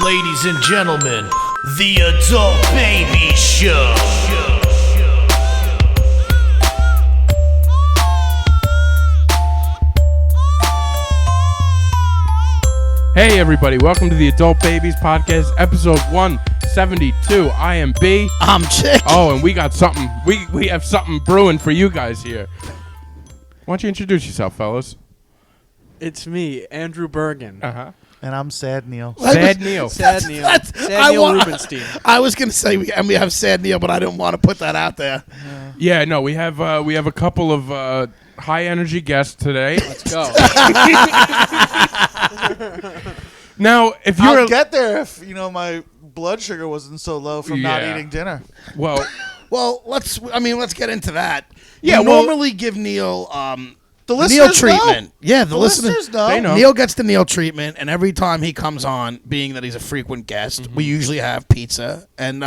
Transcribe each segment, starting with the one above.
Ladies and gentlemen, the Adult Baby Show. Hey everybody, welcome to the Adult Babies Podcast, episode 172. I am B. I'm Chick. Oh, and we got something. We have something brewing for you guys here. Why don't you introduce yourself, fellas? It's me, Andrew Bergen. Uh-huh. And I'm Sad Neil. Sad Neil. Sad Neil. Sad Neil Rubenstein. I was going to say we have Sad Neil, but I didn't want to put that out there. Yeah, no, we have a couple of high energy guests today. Let's go. Now, if you're I'll get there if my blood sugar wasn't so low from not Yeah. eating dinner. well, Let's get into that. Yeah, we well- normally give Neil The Neil listeners treatment. know. Yeah, The listeners know. They know. Neil gets the Neil treatment, and every time he comes on, being that he's a frequent guest, we usually have pizza and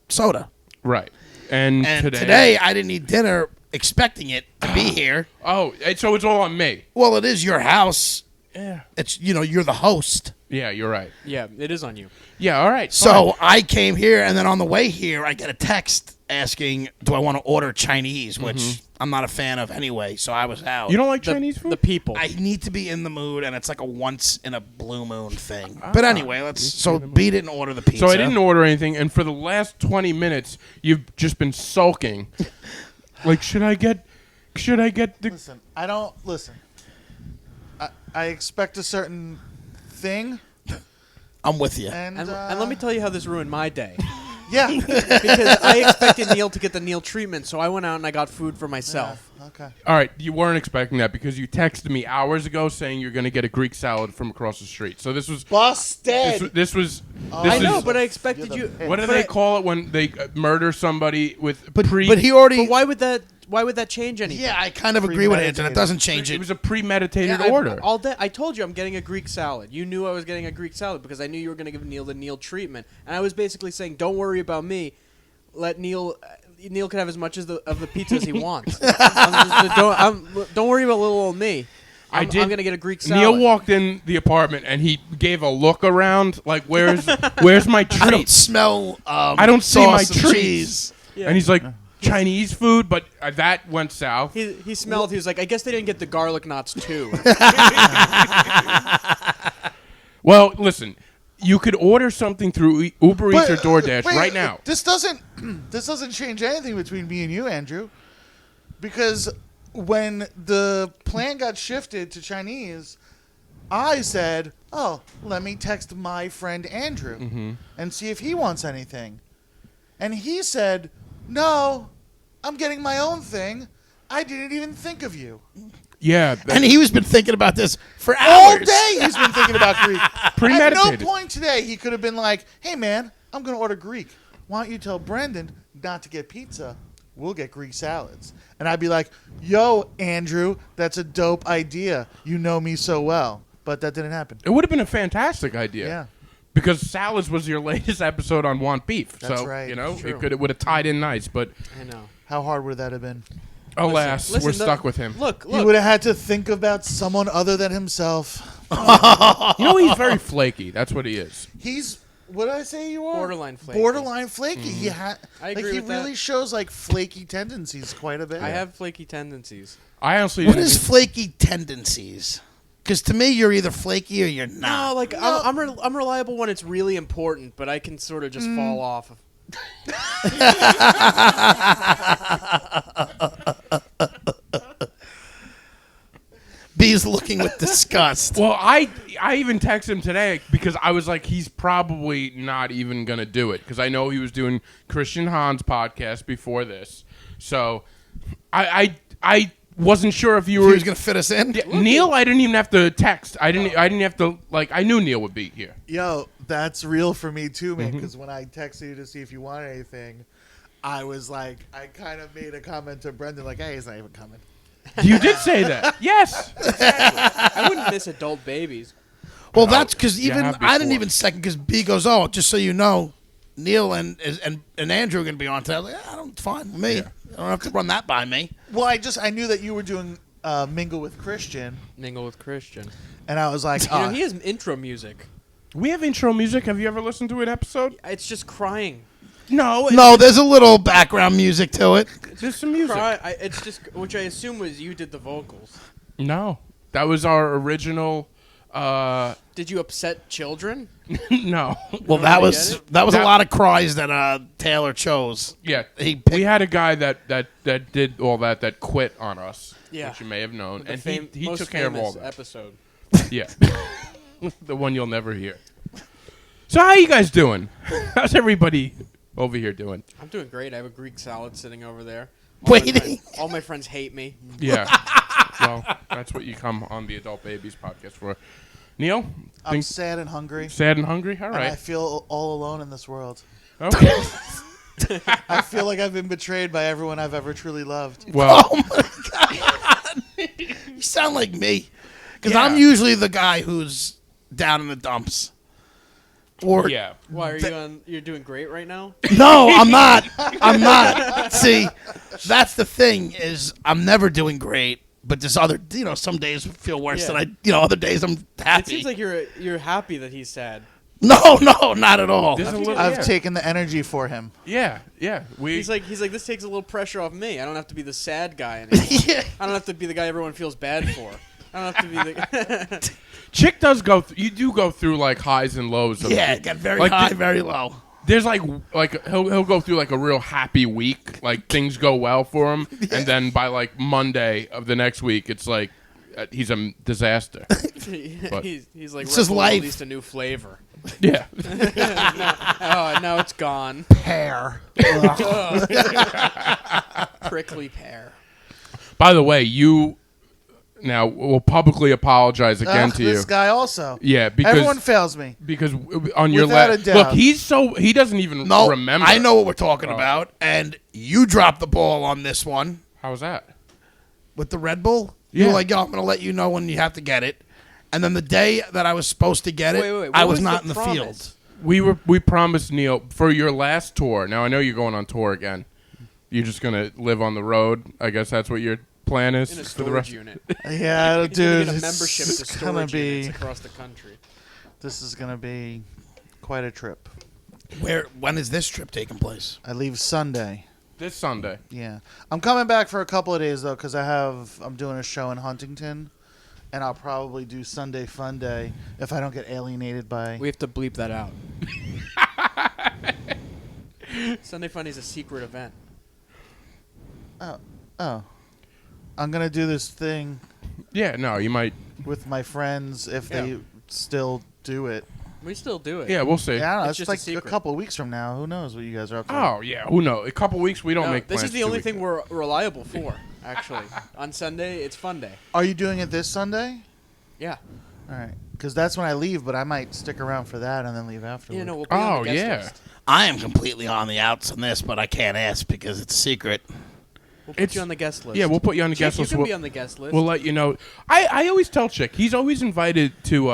soda. right. And today I didn't eat dinner expecting it to be here. Oh, so it's all on me. Well, it is your house. Yeah. It's you're the host. Yeah, you're right. Yeah, it is on you. Yeah, all right. So I came here, and then on the way here, I get a text asking, do I want to order Chinese, which I'm not a fan of anyway, so I was out. You don't like Chinese food? The people. I need to be in the mood, and it's like a once-in-a-blue-moon thing. But anyway, B didn't order the pizza. So I didn't order anything, and for the last 20 minutes, you've just been sulking. Like, should I get the... Listen, I don't listen. I expect a certain thing, I'm with you. and and let me tell you how this ruined my day. yeah, Because I expected Neil to get the Neil treatment, so I went out and I got food for myself. okay. All right, you weren't expecting that because you texted me hours ago saying you're going to get a Greek salad from across the street. So this was... Busted. This was... I know, is- but I expected you. What do they call it when they murder somebody with But he already... But why would that change anything? Yeah, I kind of agree with Anton. It doesn't change It it. was a premeditated Yeah, order. All day, I told you I'm getting a Greek salad. You knew I was getting a Greek salad because I knew you were going to give Neil the Neil treatment, and I was basically saying, "Don't worry about me. Let Neil. Neil can have as much of the pizza as he wants. Don't worry about little old me. I'm going to get a Greek salad." Neil walked in the apartment and he gave a look around like, "Where's my treat? I don't smell I don't see my sauce and treats." cheese. Yeah. And he's like, "Chinese food," but that went south. He smelled. He was like, "I guess they didn't get the garlic knots too." Well, listen, you could order something through Uber Eats or DoorDash wait, right now. This doesn't change anything between me and you, Andrew, because when the plan got shifted to Chinese, I said, "Oh, let me text my friend Andrew and see if he wants anything," and he said, "No, I'm getting my own thing. I didn't even think of you." Yeah, And he's been thinking about this for hours. All day he's been thinking about Greek. Premeditated. At no point today he could have been like, "Hey man, I'm going to order Greek. Why don't you tell Brendan not to get pizza? We'll get Greek salads." And I'd be like, "Yo, Andrew, that's a dope idea. You know me so well." But that didn't happen. it would have been a fantastic idea. Yeah. Because salads was your latest episode on Want Beef. That's so, right. True. it would have tied in nice, but I know. How hard would that have been? alas, Listen, we're stuck with him. Look. He would have had to think about someone other than himself. You know, he's very flaky. That's what he is. He's, what did I say you are? Borderline flaky. Borderline flaky. He I agree like he with that. really shows like flaky tendencies quite a bit. I have flaky tendencies. I honestly What didn't is even- flaky tendencies? Because to me, you're either flaky or you're not. No, like I'm reliable when it's really important, but I can sort of just fall off. B's looking with disgust. Well, I even texted him today because I was like, he's probably not even going to do it because I know he was doing Christian Hahn's podcast before this. So I wasn't sure if you He were was going to fit us in? Yeah, Neil, I didn't even have to text. I didn't have to, like, I knew Neil would be here. Yo, that's real for me too, man. Because when I texted you to see if you wanted anything, I was like, I kind of made a comment to Brendan, like, "Hey, he's not even coming." You did say that. Yes. I wouldn't miss adult babies. Well, that's because even have I didn't before. even second because B goes, "Oh, just so you know, Neil and Andrew are going to be on today." I was like, "It's fine with me. I don't have to run that by me." Well, I knew that you were doing Mingle with Christian, Mingle with Christian. and I was like, You know, he has intro music. We have intro music. Have you ever listened to an episode? It's just crying. No. No, there's a little background music to it. There's some music. It's just, which I assume was you did the vocals. No. That was our original. Did you upset children? No. Well, You that don't was get it? that was a lot of cries that Taylor chose. Yeah. He picked- We had a guy that did all that quit on us. Yeah. Which you may have known. The And he most took care of all famous that. episode. Yeah. The one you'll never hear. So how you guys doing? How's everybody over here doing? I'm doing great. I have a Greek salad sitting over there. Waiting. All my friends hate me. Yeah. Well, that's what you come on the Adult Babies podcast for. Neil? I'm sad and hungry. Sad and hungry? All And I right. feel all alone in this world. Okay. I feel like I've been betrayed by everyone I've ever truly loved. Well, Oh my god! You sound like me, because Yeah. I'm usually the guy who's down in the dumps. Or yeah. Why are you on? You're doing great right now. no, I'm not. I'm not. See, that's the thing is I'm never doing great. But there's other, some days feel worse Yeah. than other days I'm happy. It seems like you're happy that he's sad. No, not at all. There's a little, I've yeah. taken the energy for him. Yeah. He's like this takes a little pressure off me. I don't have to be the sad guy anymore. Yeah. I don't have to be the guy everyone feels bad for. I don't have to be the. Chick does go. You do go through like highs and lows. Of, Yeah, it got very like high, the- very low. There's like he'll go through like a real happy week, like things go well for him, and then by like Monday of the next week, it's like he's a disaster. But- he's like It's just life. released a new flavor. Yeah. Oh, now it's gone. Pear. Prickly pear. By the way, you now will publicly apologize again to This you. guy also. Yeah, because Everyone fails me. on your Without a last doubt. look, he doesn't even No, remember. I know what we're talking about, and you dropped the ball on this one How was that? with the Red Bull. You Yeah. were like, yo, I'm going to let you know when you have to get it. And then the day that I was supposed to get it, Wait, I what was was not the in the promise? field. We promised Neil for your last tour. Now I know you're going on tour again. You're just gonna live on the road. I guess that's what your plan is In a for the rest. storage unit. Yeah, He's gonna dude. get a It's membership to gonna storage be. units across the country. This is gonna be quite a trip. When is this trip taking place? I leave Sunday. This Sunday. Yeah, I'm coming back for a couple of days though, because I'm doing a show in Huntington, and I'll probably do Sunday Fun Day if I don't get alienated by. We have to bleep that out. Sunday Funny's a secret event. Oh, I'm gonna do this thing Yeah, no, you might. with my friends if Yeah. they still do it. We still do it. Yeah, we'll see. Yeah, I don't know. It's It's just a like a secret. couple of weeks from now. Who knows what you guys are up to? Oh yeah, who knows? A couple weeks we don't No, make. this plans is the for only 2 thing weeks. we're reliable for. Actually, on Sunday it's Fun Day. Are you doing it this Sunday? Yeah. All right, because that's when I leave, but I might stick around for that and then leave afterwards. Yeah, no, we'll be on Oh, the guest yeah. list. I am completely on the outs on this, but I can't ask because it's a secret. We'll put It's- you on the guest list. Yeah, we'll put you on the Chick, guest list. You can We'll, be on the guest list. we'll let you know. I always tell Chick he's always invited to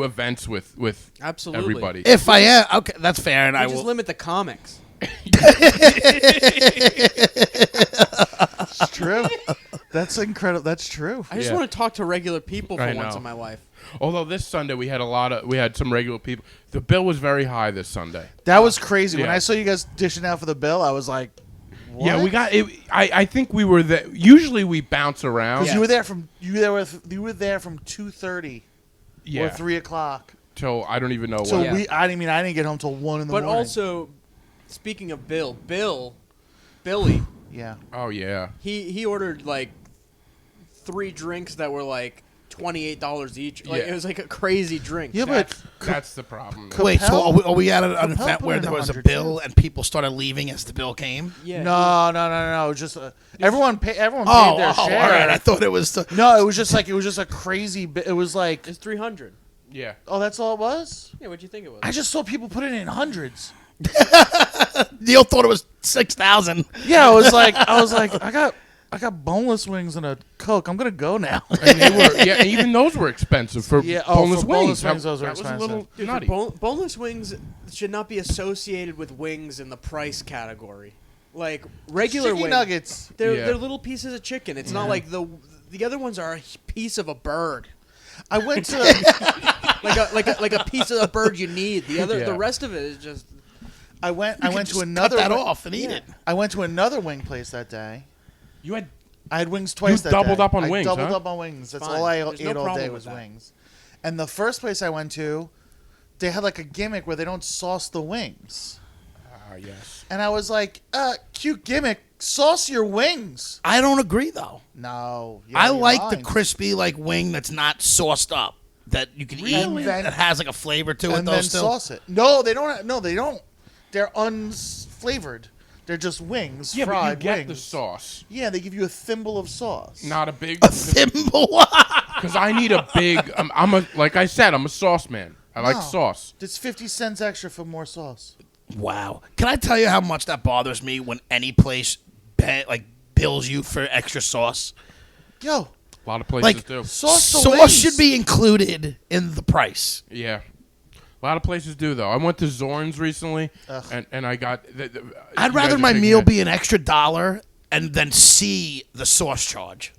events with Absolutely. everybody. If I am, okay, that's fair, and we I just will. limit the comics. It's true. That's incredible. That's true. I just Yeah. want to talk to regular people for I once know. in my life. Although this Sunday we had some regular people. The bill was very high this Sunday. That was crazy. When Yeah. I saw you guys dishing out for the bill, I was like, what? Yeah, we got it. I think we were there. Usually we bounce around. 'Cause you were there from 2:30 Yeah. or 3:00. Till I don't even know So what. Yeah. I didn't get home till 1 in the But morning. also, speaking of Billy, yeah. Oh yeah. he ordered like 3 drinks that were like $28 each. Like Yeah. it was like a crazy drink. Yeah, but That's the problem. Wait, so are we at an Capel event put where in there was a 100 bill and people started leaving as the bill came? Yeah. no. Just everyone paid their Oh, share. all right. I thought it was. No, it was just a crazy. It was like, It's 300. Yeah. oh, that's all it was. Yeah, what'd you think it was? I just saw people put it in hundreds. Neil thought it was 6,000. Yeah, I was like, I got boneless wings and a Coke. I'm gonna go now. And they were, yeah, even those were expensive for Yeah, boneless for wings. boneless wings, those were that was a expensive. little Dude, nutty. boneless wings should not be associated with wings in the price category. Like regular Chicken wings, nuggets. they're Yeah. they're little pieces of chicken. It's not like the other ones are a piece of a bird. I went to like a piece of the bird you need. Yeah. The rest of it is just. I went Just to cut another that wing- off and eat it. I went to another wing place that day. You had I had wings twice. that doubled day. up on I wings, doubled huh? up on wings. That's Fine. all I There's ate no all problem day with was that. wings. And the first place I went to, they had like a gimmick where they don't sauce the wings. yes. And I was like, cute gimmick. Sauce your wings. I don't agree though. No. I like the mind. crispy like wing that's not sauced up that you can eat Really? that has like a flavor to it. And Though then still. sauce it. No, they don't. No, they don't. They're unflavored. They're just wings, Yeah, but you fried get wings. the sauce, Yeah, they give you a thimble of sauce. not a big. A thimble. Because I need a big. I'm a like I said. I'm a sauce man. I like No. sauce. It's 50 cents extra for more sauce. Wow. Can I tell you how much that bothers me when any place bills you for extra sauce? Yo, A lot of places Like do. sauce the sauce wings. should be included in the price. Yeah. A lot of places do though. I went to Zorn's recently, Ugh. and I got. I'd you rather guys are my shaking meal your be an extra $1 and then see the sauce charge.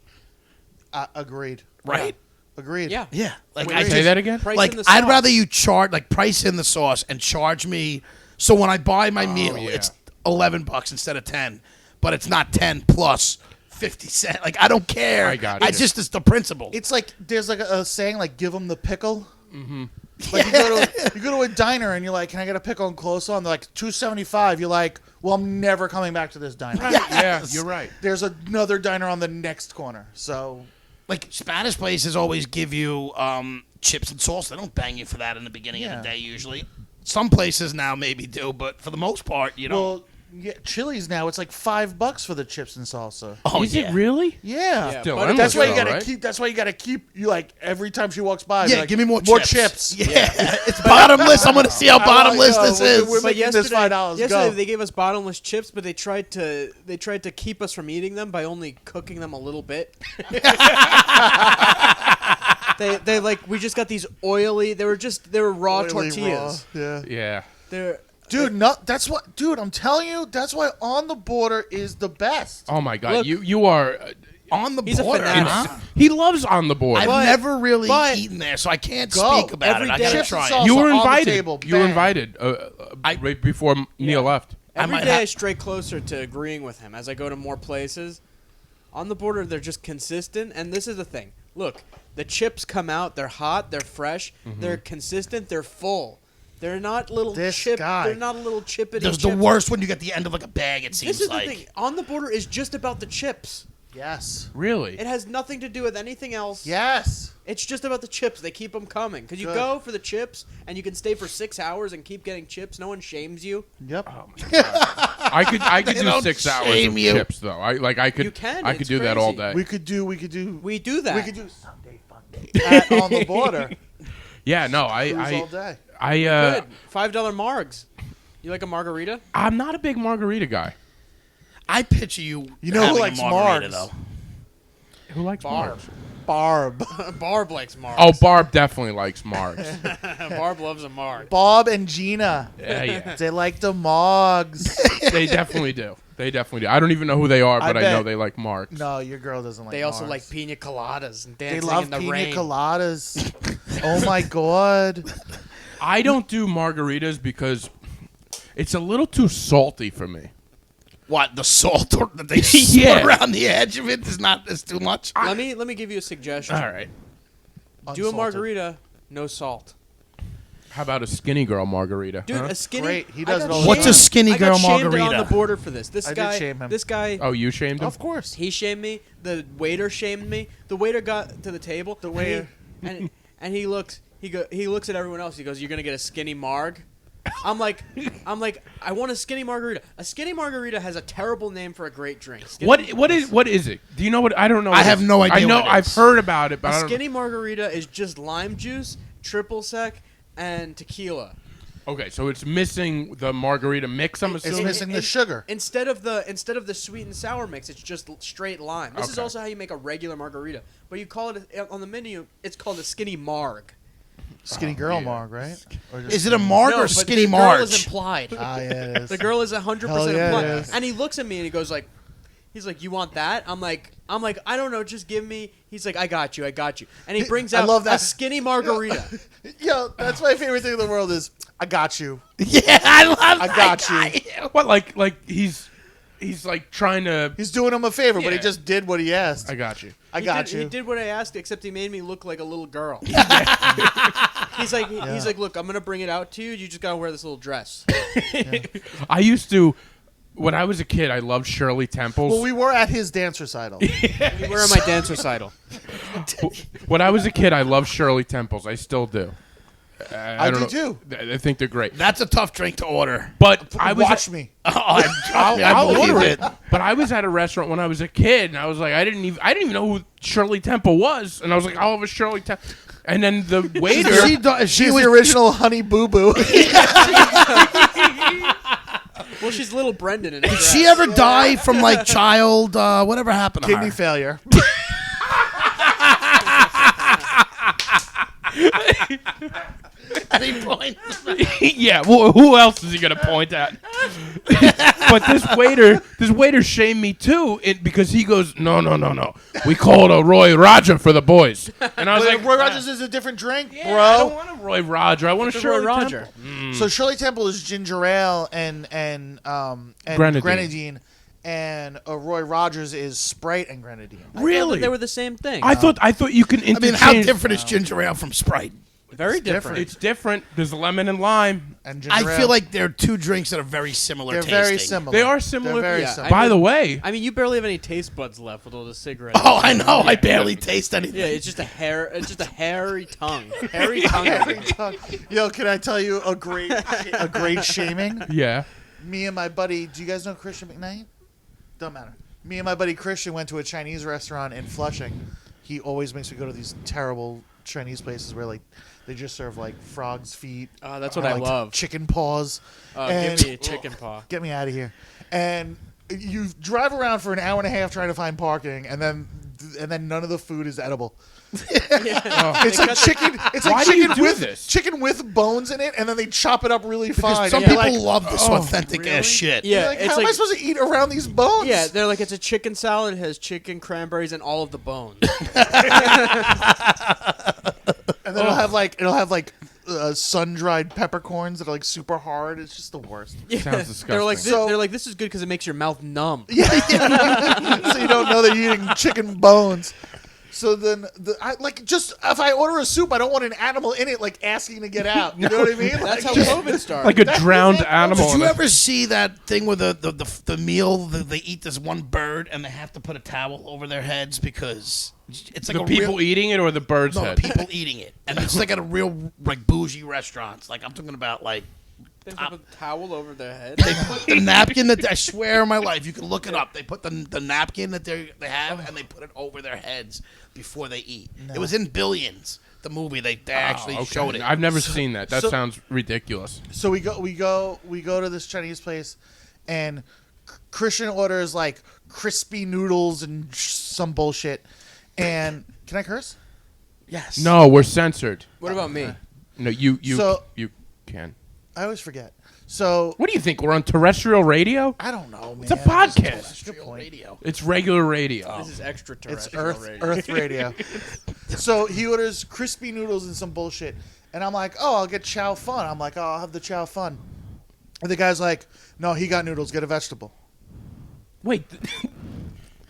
Agreed. Right? Agreed. Yeah. Yeah. Like Wait, I Say just, that again. Price like in the I'd sauce. rather you charge price in the sauce and charge me. So when I buy my meal, yeah. it's $11 instead of 10, but it's not 10 plus 50 cents. Like I don't care. I got I you. just it's the principle. It's like there's like a saying like give them the pickle. Mm-hmm. Like you go to a diner and you're like, can I get a pickle and coleslaw? And they're like $2.75. You're like, well, I'm never coming back to this diner. Yeah, you're right. There's another diner on the next corner. So Like Spanish places always give you chips and sauce. They don't bang you for that in the beginning of Yeah. the day usually. Some places now maybe do, but for the most part, you know. well, yeah, Chili's now it's like $5 for the chips and salsa. Oh, Is yeah. it really? Yeah. Yeah, Still but endless That's why you though, gotta right? keep. That's why you gotta keep. You like every time she walks by. be Yeah, like, give me more chips. Yeah, it's bottomless. I'm gonna see how bottomless this we're is. But making this $5. yesterday Go. they gave us bottomless chips, but they tried to keep us from eating them by only cooking them a little bit. they like we just got these oily. They were raw Oily tortillas. raw, Yeah. Yeah. They're Dude, no, that's what. Dude, I'm telling you, that's why On the Border is the best. Oh my God, Look, you are. On the He's a border. fanatic. Huh? He loves On the Border. I've But- never really but- eaten there, so I can't Go. speak about Every it. I day- gotta Chips and try sauce. it. You were on the invited. table, You were bang. invited right before Neil left. every might day ha- I stray closer to agreeing with him as I go to more places. On the Border, they're just consistent, and this is the thing. Look, the chips come out. They're hot. They're fresh. They're consistent. They're full. They're not little This chip. guy. They're not a little chippity. There's the chips. worst when you get the end of like a bag. It seems This is like. the thing. On the Border is just about the chips. Yes. Really? It has nothing to do with anything else. Yes. It's just about the chips. They keep them coming. Because you Good. go for the chips, and you can stay for 6 hours and keep getting chips. No one shames you. Yep. I could They do don't 6 hours shame of you. chips though. I could. You can, I could it's do that all crazy. day. We could do. We do that. We could do Sunday Funday at On the Border. Yeah. No. Cruise all I. day. I. Good. $5 margs. You like a margarita? I'm not a big margarita guy. I picture you. You know who having likes a margarita, margs? though. Who likes Barb. margs? Barb. Barb likes margs. Oh, Barb definitely likes margs. Barb loves a marg. Bob and Gina. Yeah. They like the Mogs. They definitely do. They definitely do. I don't even know who they are, but I know bet. they like margs. No, your girl doesn't like They also Margs. like pina coladas and They dancing love in the pina rain. coladas. Oh my god. I don't do margaritas because it's a little too salty for me. What, the salt or that they Yeah. put around the edge of it is too much? Let me give you a suggestion. All right. Do a Unsalted. margarita, no salt. How about a skinny girl margarita? Dude, huh? a skinny. Great. He I does got it all the What's a time. skinny I got girl shamed margarita? on the border for this. This I did guy. shame him. This guy. Oh, you shamed him? Of course. He shamed me. The waiter shamed me. The waiter got to the table. The waiter. and he looks. He looks at everyone else. He goes, "You're gonna get a skinny marg." I'm like, I want a skinny margarita. A skinny margarita has a terrible name for a great drink. Skinny- What is it? Do you know what? I don't know. I what have it is. no idea I know what it I've is. heard about it, but A I don't. skinny margarita is just lime juice, triple sec, and tequila. Okay, so it's missing the margarita mix. I'm It's assuming. missing the sugar. Instead of the sweet and sour mix, it's just straight lime. This is Okay. also how you make a regular margarita, but you call it on the menu. It's called a skinny marg. Skinny girl yeah. Marg, right? Or just Is it a marg No, or but skinny the girl Marge? is implied. Ah, yeah, it is. The girl is 100% Hell yeah, it implied. is. And he looks at me and he goes like, He's like, you want that? I'm like, I don't know, just give me. He's like, I got you. And he brings out love that. a skinny margarita. Yo, that's my favorite thing in the world is I got you. Yeah, I love I got you. What, like he's like trying to. He's doing him a favor, but he Yeah. just did what he asked. I got you. I got you. He did what I asked, except he made me look like a little girl. He's like, look, I'm gonna bring it out to you. You just gotta wear this little dress. I used to. When I was a kid, I loved Shirley Temple's. Well, we were at his dance recital. We were at my dance recital. When I was a kid, I loved Shirley Temple's. I still do. I don't do know. too. I think they're great. That's a tough drink to order. But I was Watch me. Oh, I I'll believe order it. But I was at a restaurant when I was a kid, and I was like, I didn't even know who Shirley Temple was, and I was like, I'll have a Shirley Temple. And then the waiter, She's the original Honey Boo Boo. Well, she's little Brendan in it. Did she ever die from like child? Whatever happened to Kidney her? failure. Any point? yeah. Well, who else is he gonna point at? But this waiter shamed me too, because he goes, no. We called a Roy Roger for the boys, and I was like, Roy Rogers is a different drink, yeah, I don't bro. want a Roy Roger. I want a Roy Shirley Roger. Temple. So Shirley Temple is ginger ale and Grenadine. grenadine, and Roy Rogers is Sprite and grenadine. Really? They were the same thing. I thought you can I interchange. mean, how different is ginger ale from Sprite? Very different. It's different. There's lemon and lime. And ginger I ale. feel like they're two drinks that are very similar. they're tasting. very similar. They are similar. They're very Yeah, similar. By the way, I mean, you barely have any taste buds left with all the cigarettes. Oh, I know. I barely taste anything. Yeah, it's just a hairy tongue. Hairy tongue. Yo, can I tell you a great shaming? yeah. Me and my buddy, do you guys know Christian McKnight? Don't matter. Me and my buddy Christian went to a Chinese restaurant in Flushing. He always makes me go to these terrible Chinese places where like they just serve like frog's feet. That's what or, I like, love. Chicken paws. Give me a chicken paw. Get me out of here. And you drive around for an hour and a half trying to find parking, and then none of the food is edible. It's like chicken. It's Why like do you chicken do with this? chicken with bones in it, and then they chop it up really Because fine. some And people you're like, love this authentic ass shit. Yeah, you're like, it's how am I like supposed to eat around these bones? yeah, they're like it's a chicken salad. It has chicken, cranberries, and all of the bones. And then it'll have like sun-dried peppercorns that are like super hard. It's just the worst. Sounds disgusting. They're like this is good because it makes your mouth numb. So you don't know that you're eating chicken bones. So then, just if I order a soup, I don't want an animal in it, like asking to get out. You know what I mean? That's how Like, COVID started. like a drowned animal. Did in you it. ever see that thing where the meal they eat this one bird and they have to put a towel over their heads because it's like the a people real, eing it or the bird's no, head? people eating it, and it's like at a real like bougie restaurants. Like I'm talking about like They put a towel over their head. they put the napkin that I swear on my life you can look it up. They put the napkin that they have and they put it over their heads before they eat. It was in Billions, the movie. They actually Okay. showed it. I've never seen that. That so- sounds ridiculous. So we go to this Chinese place, and Christian orders like crispy noodles and some bullshit. And can I curse? Yes. No, we're censored. What about me? No, you So- you can. I always forget. So What do you think? We're on terrestrial radio? I don't know, man. It's a podcast. Good point. Radio. It's regular radio. This is It's extraterrestrial radio. Earth radio. So he orders crispy noodles and some bullshit, and I'm like, oh, I'll get chow fun. I'm like, oh, I'll have the chow fun. And the guy's like, no, he got noodles. Get a vegetable. Wait.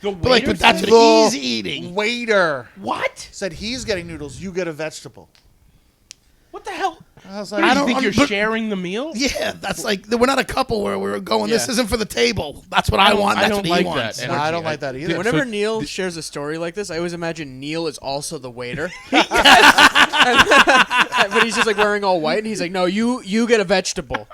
The But that's The what he's eating. Waiter What? said he's getting noodles. You get a vegetable. What the hell? I was What, like, do you think you're but- sharing the meal? Yeah, that's like we're not a couple where we're going. This Yeah. isn't for the table. That's what I want. I That's don't what like he wants. that. No, I don't like that either. Whenever So- Neil shares a story like this, I always imagine Neil is also the waiter. But he's just like wearing all white, and he's like, "No, you get a vegetable."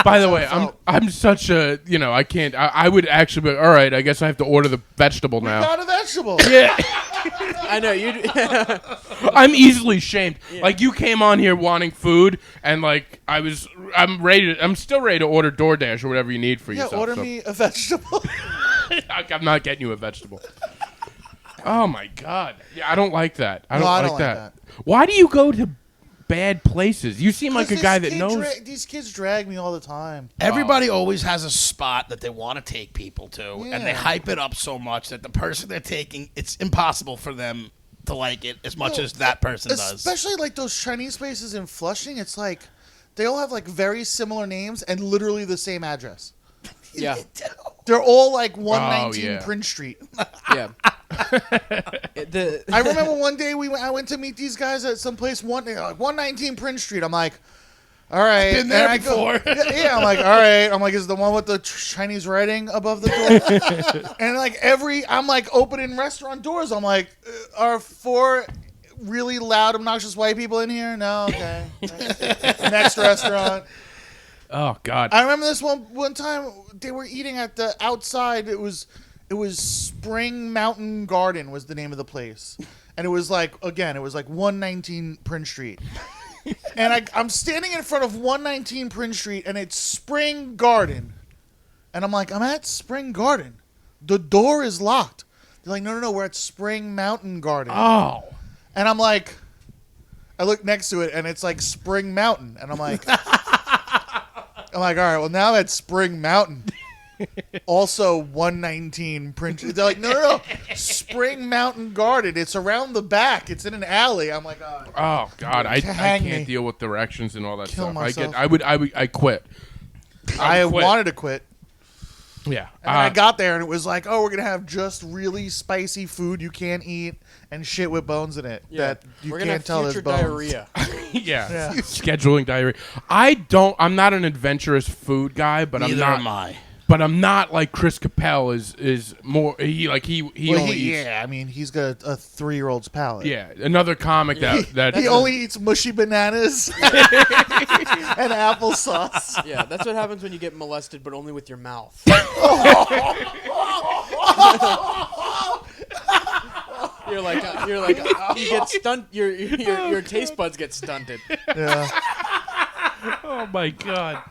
By the way, I'm such a I can't. I would actually be all right. I guess I have to order the vegetable now. Not a vegetable. Yeah, I know you. I'm easily shamed. Like you came on here wanting food, and like I'm still ready to order DoorDash or whatever you need for Yeah, yourself. order so- me a vegetable. I'm not getting you a vegetable. Oh my god! Yeah, I don't like that. I don't like that. Why do you go to bad places? You seem like a guy that knows. These kids drag me all the time. Everybody always has a spot that they want to take people to, and they Yeah. hype it up so much that the person they're taking, it's impossible for them to like it as much as that person does. Especially like those Chinese places in Flushing. It's like they all have like very similar names and literally the same address. Yeah. They're all like 119 yeah. Prince Street. Yeah. I remember one day I went to meet these guys at some place like 119 Prince Street. I'm like, all right, Been there and I before. yeah, I'm like, all right. I'm like, is it the one with the Chinese writing above the door? And like I'm like opening restaurant doors. I'm like, are 4 really loud, obnoxious white people in here? No, okay. Next restaurant. Oh God. I remember this one time they were eating at the outside. It was Spring Mountain Garden was the name of the place, and it was like 119 Prince Street. And I'm standing in front of 119 Prince Street, and it's Spring Garden, and I'm like, I'm at Spring Garden. The door is locked. They're like, no, we're at Spring Mountain Garden. Oh. And I'm like, I look next to it, and it's like Spring Mountain, and I'm like. I'm like, all right, well, now that's Spring Mountain. Also 119 Prince. They're like, no. Spring Mountain Garden. It's around the back. It's in an alley. I'm like, Oh God, I Hang can't me. deal with directions and all that Kill stuff. myself. I quit. I quit. wanted to quit. Yeah. And then I got there, and it was like, oh, we're going to have just really spicy food you can't eat and shit with bones in it that you We're gonna can't have tell there's future bones. diarrhea. yeah. Scheduling diarrhea. I'm not an adventurous food guy, but Neither I'm am not. I. But I'm not like Chris Capel is more. He Well, only eats. yeah, I mean, he's got a 3-year-old's palate. Yeah, another comic that He only eats mushy bananas and applesauce. Yeah, that's what happens when you get molested, but only with your mouth. You're like, you get stunt. Your taste buds get stunted. Yeah. Oh my God.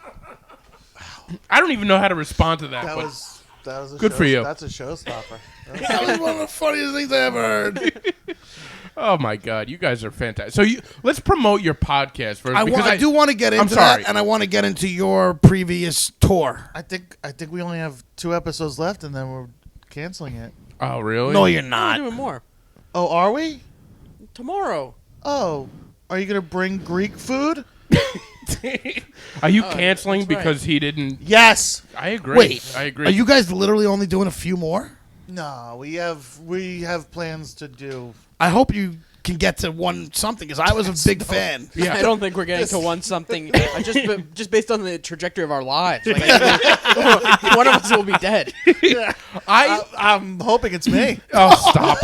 I don't even know how to respond to that. That but was a Good for you. That's a showstopper. That was one of the funniest things I ever heard. oh my God, you guys are fantastic. So let's promote your podcast first. I do want to get into sorry. that, and I want to get into your previous tour. I think we only have 2 episodes left, and then we're canceling it. Oh really? No, you're We're not. doing more Oh, are we? tomorrow. Oh, are you gonna bring Greek food? Are you canceling that's right. because he didn't? Yes. I agree. Wait, I agree. Are you guys literally only doing a few more? No, we have plans to do. I hope you can get to one something, because I was a big fan. Yeah. I don't think we're getting to one something. Just based on the trajectory of our lives. Like, I think one of us will be dead. I'm hoping it's me. Oh, stop!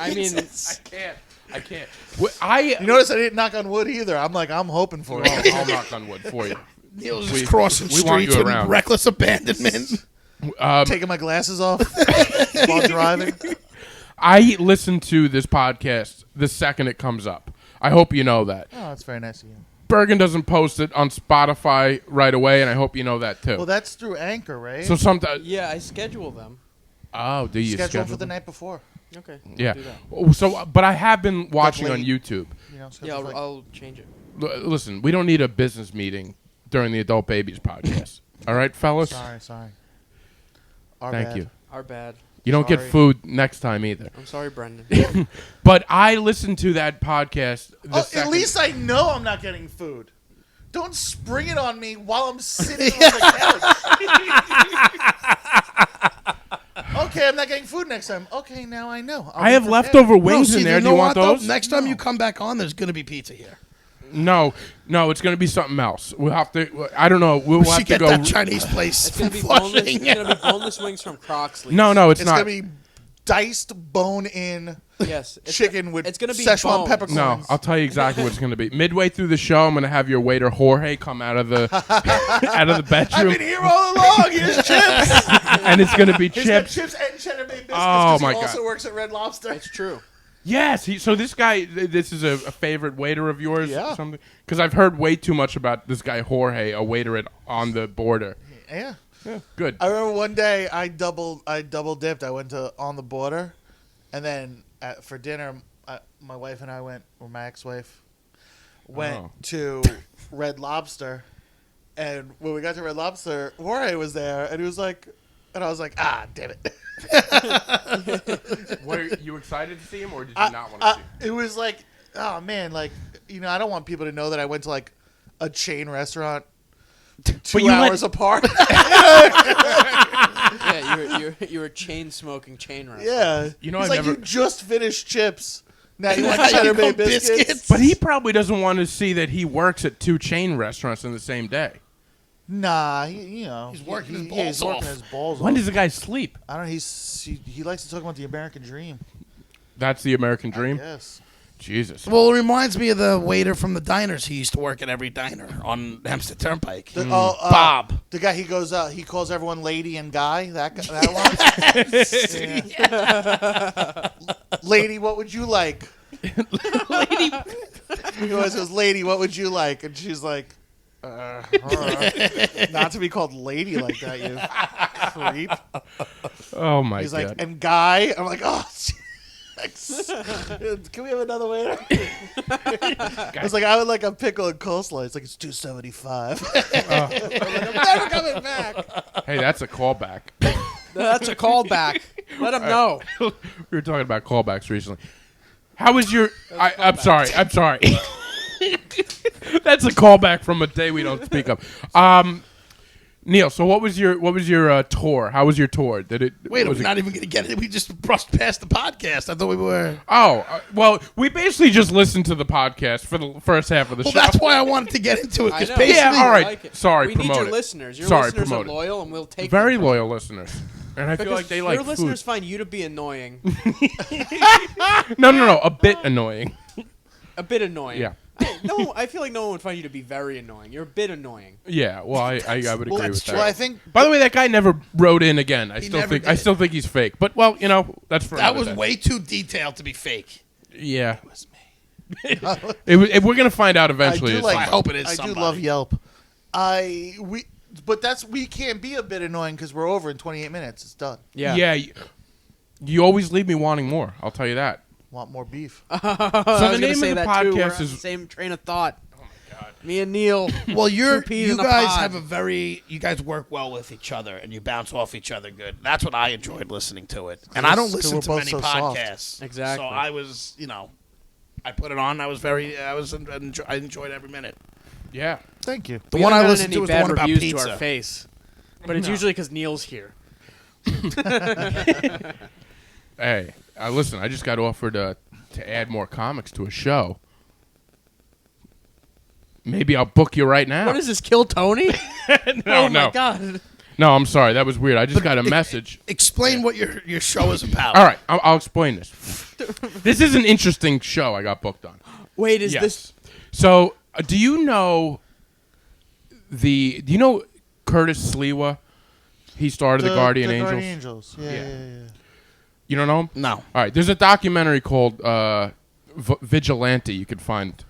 I mean, I can't. You notice I didn't knock on wood either. I'm hoping for it. I'll knock on wood for you. Neil's just crossing we want streets you with around. reckless abandonment. Taking my glasses off while driving. I listen to this podcast the second it comes up. I hope you know that. Oh, that's very nice of you. Bergen doesn't post it on Spotify right away, and I hope you know that too. Well, that's through Anchor, right? so sometimes, yeah, I schedule them. oh, do you schedule them for the them? night before. Okay. Yeah. Do that. Oh, so, but I have been watching on late. YouTube. You know, Yeah, I'll change it. Listen, we don't need a business meeting during the Adult Babies podcast. All right, fellas? Sorry. Our Thank bad. you. Our bad. You don't get Sorry. food next time either. I'm sorry, Brendan. But I listened to that podcast. The Oh, second- at least I know I'm not getting food. Don't spring it on me while I'm sitting on the couch. Okay, I'm not getting food next time. Okay, now I know. I have leftover wings No, in see, there. you Do know you want what, though? those? Next time you come back on, there's going to be pizza here. No, it's going to be something else. We'll have to. I don't know. We'll We have should to get go. that Chinese place It's gonna from be boneless. Flushing. It's gonna be boneless wings from Croxley. No, it's It's not. going to be diced bone-in Yes. chicken with it's gonna be Szechuan bones. peppercorns. No, I'll tell you exactly what it's going to be. Midway through the show, I'm going to have your waiter Jorge come out of the out of the I've bedroom, been here all along. Here's chips. and it's going to be He's got chips. chips and cheddar bay biscuits Oh, because my he also God. works at Red Lobster. It's true. Yes, so this guy, this is a favorite waiter of yours, Yeah. or something? Because I've heard way too much about this guy Jorge, a waiter at On the Border. Yeah. Yeah, good. I remember one day I double dipped. I went to On the Border, and then for dinner, my wife and I went, or my ex-wife, went to Red Lobster, and when we got to Red Lobster, Jorge was there, and he was like, and I was like, ah, damn it. Were you excited to see him, or did you not want to see him? It was like, oh man, like, I don't want people to know that I went to like a chain restaurant 2 hours apart. Yeah, you were chain smoking chain restaurant. Yeah, I've like, never. you just finished chips. Now you want Cheddar Bay biscuits? But he probably doesn't want to see that he works at 2 chain restaurants in the same day. Nah, He's working his he's balls working off. his balls When off. does the guy sleep? I don't know. He likes to talk about the American dream. That's the American dream. Yes. Jesus. Well, it reminds me of the waiter from the diners. He used to work at every diner on Hempstead Turnpike. Bob, the guy he goes he calls everyone lady and guy. That one. Lady, what would you like? Lady. He always goes, lady, what would you like? And she's like, not to be called lady like that, you creep. Oh my He's god. like, and guy. I'm like, oh. Can we have another waiter? I was like, I would like a pickle and coleslaw. It's like, it's $2.75. I'm never coming back. Hey, that's a callback. That's a callback. Let him know. We were talking about callbacks recently. How was your? I'm sorry. That's a callback from a day we don't speak of. Neil, so what was your tour? How was your tour? Did it? Wait, was we're not even going to get it. We just brushed past the podcast. I thought we were. Oh, well, we basically just listened to the podcast for the first half of the Well, show. that's why I wanted to get into it. I Because know. basically, Yeah, all right. Like it. Sorry, we need promote your it. listeners. Your Sorry, listeners promote are it. loyal, and we'll take Very them. loyal listeners, and I feel Because like they your like listeners food. find you to be annoying, No, a bit annoying. a bit annoying. Yeah. No, I feel like no one would find you to be very annoying. You're a bit annoying. Yeah, well, I would agree with that. Well, I think By the way, that guy never wrote in again. I never did. still think he's fake. But well, that's for that another was day. way too detailed to be fake. Yeah. It was me. We're gonna find out eventually. I do it's like. I hope it is I somebody. do love Yelp. We can't be a bit annoying because we're over in 28 minutes. It's done. Yeah. You always leave me wanting more. I'll tell you that. Want more beef? So I the was gonna name say of the that too. We're podcast on the is. same train of thought. Oh my god. Me and Neil. Well, Two peas you in a guys pod. have you guys work well with each other and you bounce off each other good. That's what I enjoyed listening to it. And I don't Because listen we're to both many so soft. podcasts. Exactly. So I was, I put it on. I enjoyed every minute. Yeah. Thank you. The We one I haven't listened gotten to was any the one bad about reviews to pizza. our face, but it's usually because Neil's here. Hey, listen. I just got offered to add more comics to a show. Maybe I'll book you right now. What is this? Kill Tony? No, oh no, my god. no. I'm sorry. That was weird. I just got a message. Explain what your show is about. All right, I'll explain this. This is an interesting show I got booked on. Wait, is Yes. this? So, do you know Curtis Sliwa? He started the Guardian Angels. Guardian Angels. Yeah. You don't know him? No. All right. There's a documentary called Vigilante. You could find.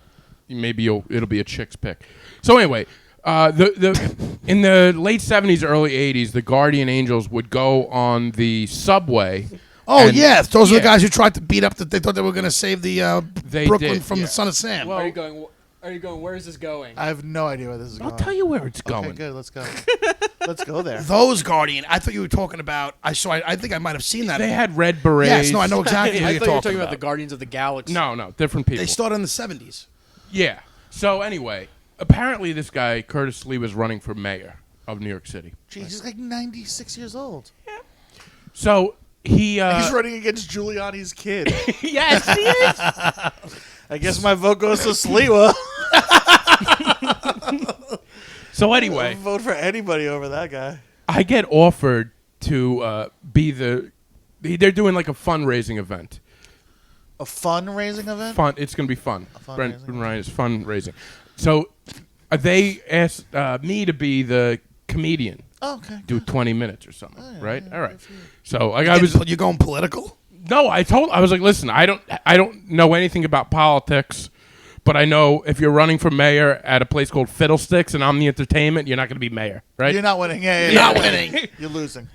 Maybe it'll be a chick's pick. So anyway, in the late '70s, early '80s, the Guardian Angels would go on the subway. Oh, and- yes. Those are yeah. the guys who tried to beat up they thought they were going to save the They Brooklyn did, from yeah. the Son of Sam. Well, Are you going? Where is this going? I have no idea where this is I'll going. tell you where it's going. Okay, good. Let's go. Let's go there. Those Guardian, I thought you were talking about. I think I might have seen that. They had red berets. Yes, no, I know exactly what I you're thought you were talking talking about about. the Guardians of the Galaxy. No, different people. They started in the 70s. Yeah. So anyway, apparently this guy Curtis Lee was running for mayor of New York City. Jeez, he's like 96 years old. So he He's running against Giuliani's kid. yes, he is. I guess my vote goes to Sliwa. So I'll anyway, vote for anybody over that guy. I get offered to be they're doing like a fundraising event. A fundraising event? Fun. It's going to be fun. fundraising Brent and Ryan is fundraising. So they asked me to be the comedian. Oh, okay. Do 20 minutes or something, yeah, right? yeah, All right. So I was You're going political? no. I was like, listen, I don't know anything about politics, but I know if you're running for mayor at a place called Fiddlesticks and I'm the entertainment, you're not going to be mayor, right? You're not winning. Yeah, You're not winning. You're losing.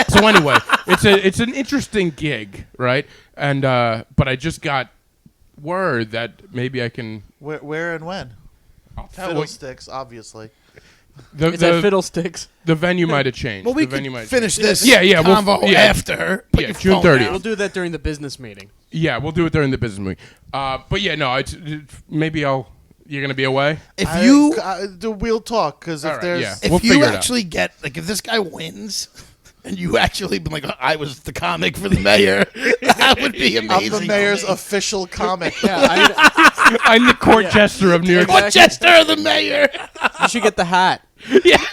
So anyway, it's an interesting gig, right? And but I just got word that maybe I can. Where and when? I'll tell you. Fiddlesticks, obviously. It's at Fiddlesticks. The venue might have changed. Well, we the venue might can have finish this Yeah, we'll- convo yeah. after. Put Yeah, your June phone 30th. down. We'll do that during the business meeting. Yeah, we'll do it during the business meeting. But yeah, no, maybe you're gonna be away. We'll talk because if All right, there's yeah. If We'll you figure it out. actually get, like, if this guy wins, and you actually been like, I was the comic for the mayor, that would be I'm amazing. the mayor's to me. official comic. Yeah, I'm the court jester of New York. Exactly. Chester, the mayor. you should get the hat. Yeah.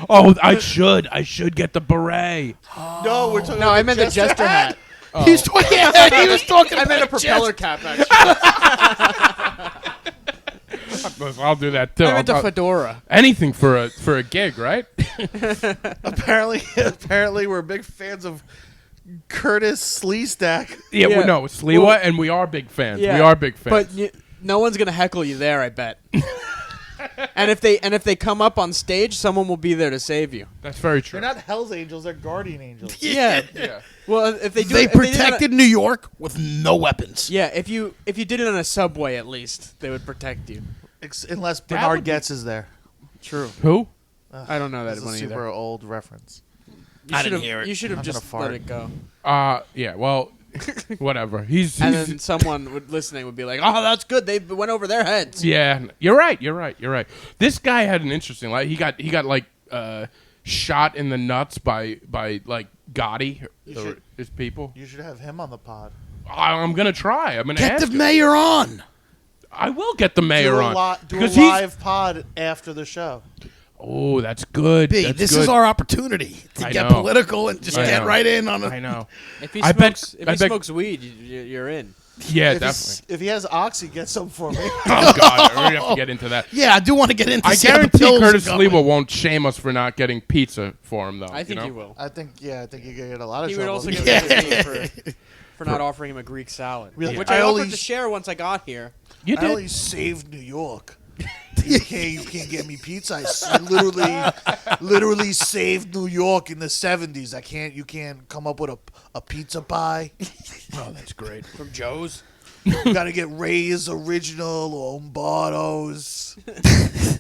Oh, I should get the beret. No, we're talking. No, I meant the jester hat. He's talking. Yeah, he was talking. I meant a about propeller Chester. cap, actually. I'll do that too. I meant a fedora. Anything for a gig, right? Apparently, we're big fans of Curtis Sleestack. Yeah, Yeah. no, it's Sliwa, Well- and we are big fans. Yeah, We are big fans. But no one's gonna heckle you there, I bet. and if they come up on stage, someone will be there to save you. That's very true. They're not Hell's Angels; they're Guardian Angels. Yeah. Yeah. Well, if they do, They if did it on a- protected New York with no weapons. yeah, if you did it on a subway, at least they would protect you. Unless would Bernard be- Getz is there. True. Who? I don't know that That's a one super either. old reference. I didn't should've- hear it. You should have I'm just gonna let fart. it go. Yeah. Well, whatever. He's And then someone listening would be like, "Oh, that's good. They went over their heads." yeah. You're right. This guy had an interesting life. He got like shot in the nuts by like Gotti You or should- his people. You should have him on the pod. I'm gonna try. I'm gonna Get ask the him. mayor on. I will get the mayor on Do a because he's. live pod after the show. Oh, that's good. B, That's this good. is our opportunity to I get know. political and just I get know. right in on it. I know. If he I bet- smokes, if I he bet- smokes weed, you're in. Yeah, If definitely. he has Oxy, get some for me. Oh God, I already have to get into that. Yeah, I do want to get into. I see how the guarantee pills Curtis are going. Sliwa won't shame us for not getting pizza for him, though. I think you know? he will. I think you could get a lot of He would trouble. also get Yeah. mad at me for not offering him a Greek salad, Really? which I I only offered to share once I got here. You I did. only saved New York. You can't get me pizza. I literally saved New York in the 70s. You can't come up with a pizza pie. Oh, that's great. From Joe's. You gotta get Ray's Original or Lombardo's.